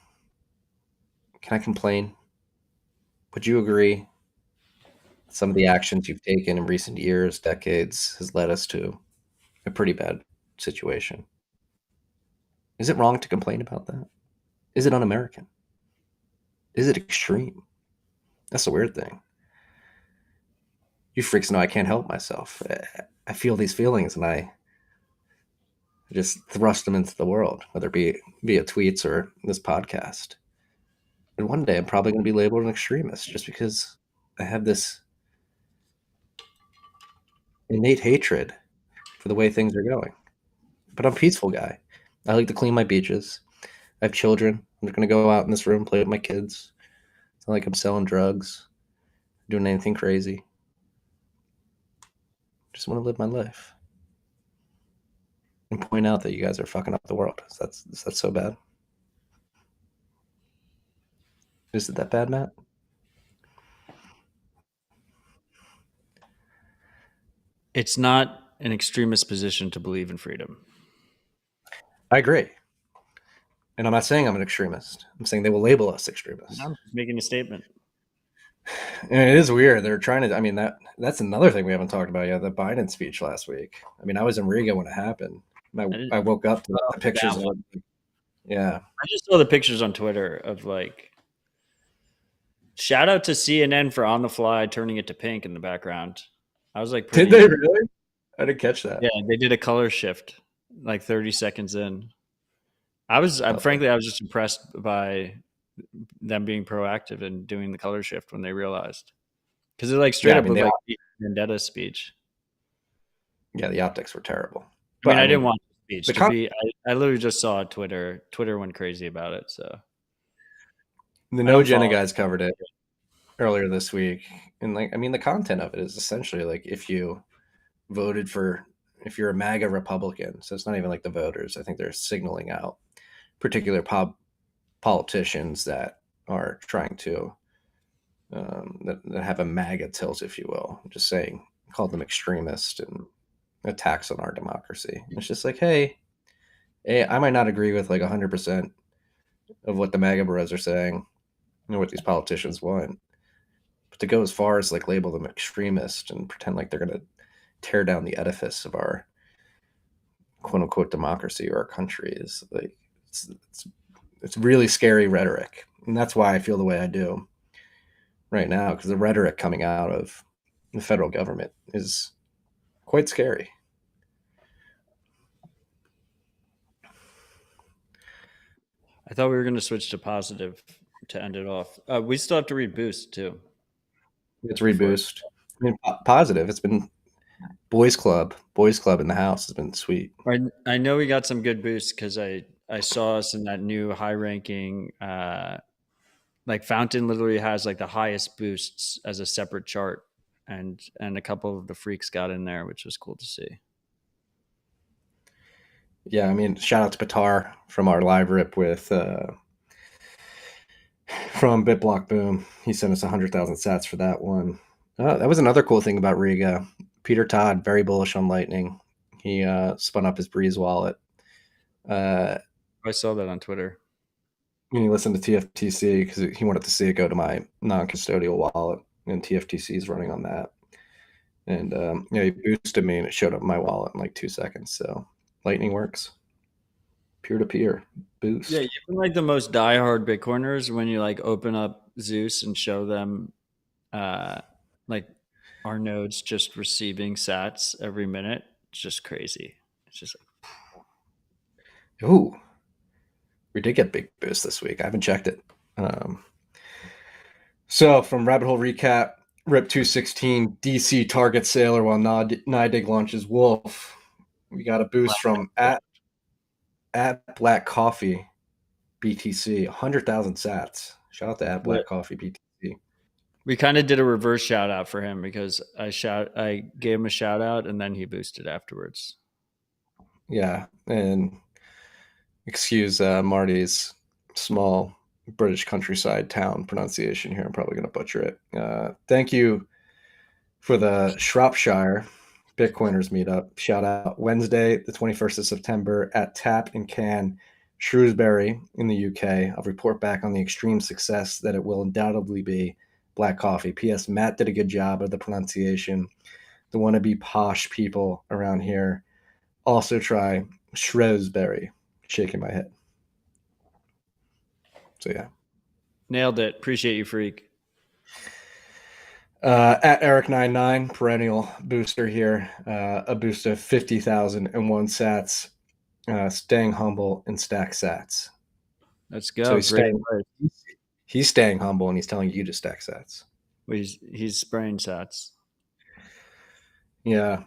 Can I complain? Would you agree? Some of the actions you've taken in recent years, decades, has led us to a pretty bad situation. Is it wrong to complain about that? Is it un-American? is it extreme? That's the weird thing. You freaks know I can't help myself. I feel these feelings and I just thrust them into the world, whether it be via tweets or this podcast. And one day I'm probably going to be labeled an extremist just because I have this innate hatred for the way things are going. But I'm a peaceful guy. I like to clean my beaches. I have children. I'm not going to go out in this room, play with my kids. It's not like I'm selling drugs, doing anything crazy. Just want to live my life and point out that you guys are fucking up the world. Is that so bad? Is it that bad, Matt? It's not an extremist position to believe in freedom. I agree. And I'm not saying I'm an extremist. I'm saying they will label us extremists. I'm just making a statement. And it is weird. They're trying to. I mean, that's another thing we haven't talked about yet. The Biden speech last week. I mean, I was in Riga when it happened. I woke up to the pictures of it. Yeah. I just saw the pictures on Twitter of like, shout out to CNN for on the fly turning it to pink in the background. I was like, Did they really? I didn't catch that. Yeah, they did a color shift like 30 seconds in. Frankly, I was just impressed by them being proactive and doing the color shift when they realized, because they're like straight up look like Vendetta speech. Yeah, the optics were terrible. But I didn't want the speech to be. I literally just saw Twitter. Twitter went crazy about it. So the No Jenna guys covered it earlier this week, and like, I mean, the content of it is essentially like if you're a MAGA Republican, so it's not even like the voters. I think they're signaling out particular politicians that are trying to that have a MAGA tilt, if you will. Just saying, called them extremist and attacks on our democracy. It's just like, hey, I might not agree with like 100% of what the MAGA bros are saying, what these politicians want, but to go as far as like label them extremist and pretend like they're going to tear down the edifice of our quote unquote democracy or our country is like, it's really scary rhetoric. And that's why I feel the way I do right now, because the rhetoric coming out of the federal government is quite scary. I thought we were going to switch to positive to end it off. We still have to read Boost too. It's read Boost. I mean, positive. It's been boys club in the house has been sweet. I know we got some good boosts because I saw us in that new high ranking. Like Fountain literally has like the highest boosts as a separate chart, and a couple of the freaks got in there, which was cool to see. Yeah, I mean, shout out to Patar from our live rip with from BitBlock Boom. He sent us 100,000 sats for that one. That was another cool thing about Riga. Peter Todd, very bullish on Lightning. He spun up his Breeze wallet. I saw that on Twitter. And he listened to TFTC because he wanted to see it go to my non-custodial wallet, and TFTC is running on that. And he boosted me, and it showed up in my wallet in like 2 seconds. So Lightning works. Peer-to-peer boost. Yeah, even like the most diehard Bitcoiners, when you like open up Zeus and show them like our nodes just receiving sats every minute, it's just crazy. It's just like, ooh, we did get big boost this week. I haven't checked it. So from Rabbit Hole Recap, Rip 216, DC target Sailor while Nidig launches Wolf. We got a boost from at Black Coffee BTC, 100,000 sats. Shout out to at Black Coffee BTC. We kind of did a reverse shout out for him because I gave him a shout out and then he boosted afterwards. Yeah, and excuse Marty's small British countryside town pronunciation here. I'm probably going to butcher it. Thank you for the Shropshire Bitcoiners meetup. Shout out Wednesday, the 21st of September at Tap and Can, Shrewsbury in the UK. I'll report back on the extreme success that it will undoubtedly be. Black Coffee. P.S. Matt did a good job of the pronunciation. The wannabe posh people around here also try Shrewsbury. Shaking my head. So yeah. Nailed it. Appreciate you, freak. At Eric99, perennial booster here. A boost of 50,001 sats. Staying humble and stack sats. Let's go. So he's Great staying, he's staying humble and he's telling you to stack sats. Well, he's spraying sats. Yeah.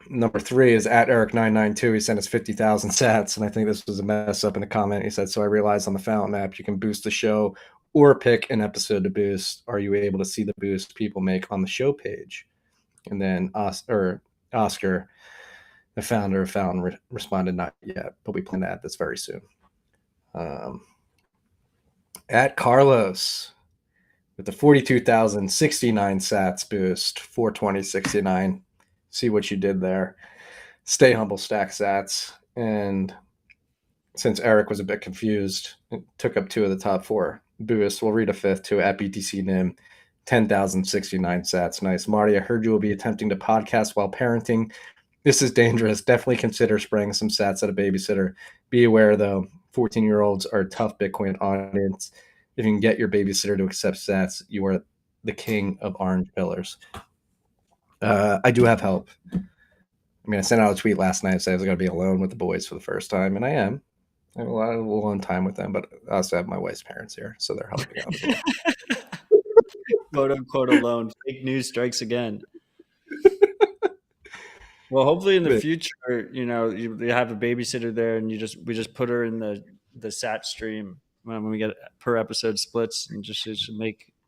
Number 3 is at Eric992. He sent us 50,000 sats, and I think this was a mess up in the comment. He said, so I realized on the Fountain app you can boost the show or pick an episode to boost. Are you able to see the boost people make on the show page? And then Oscar, the founder of Fountain, responded, not yet, but we plan to add this very soon. At Carlos, with the 42,069 sats boost, 420.69. See what you did there. Stay humble, stack sats. And since Eric was a bit confused, it took up 2 of the top 4 boosts. We'll read a 5th to at BTC Nim, 10,069 sats. Nice. Marty, I heard you will be attempting to podcast while parenting. This is dangerous. Definitely consider spraying some sats at a babysitter. Be aware, though, 14-year-olds are a tough Bitcoin audience. If you can get your babysitter to accept sats, you are the king of orange pillars. I do have help. I mean, I sent out a tweet last night saying I was going to be alone with the boys for the first time, and I am. I have a lot of alone time with them, but I also have my wife's parents here, so they're helping out as well. Quote unquote alone. Fake news strikes again. Well, hopefully in the future, you have a babysitter there, and we just put her in the sat stream when we get per episode splits, and just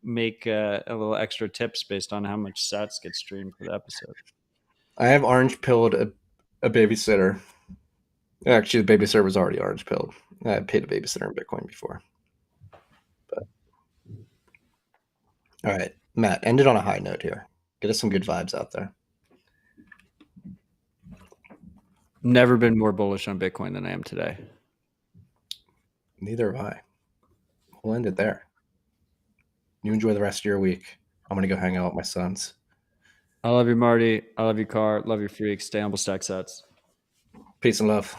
make a little extra tips based on how much sats get streamed for the episode. I have orange pilled a babysitter. Actually, the babysitter was already orange pilled. I had paid a babysitter in Bitcoin before. But all right, Matt, end it on a high note here. Get us some good vibes out there. Never been more bullish on Bitcoin than I am today. Neither have I. We'll end it there. You enjoy the rest of your week. I'm going to go hang out with my sons. I love you, Marty. I love you, Car. Love you, freaks. Stay humble, stack sats. Peace and love.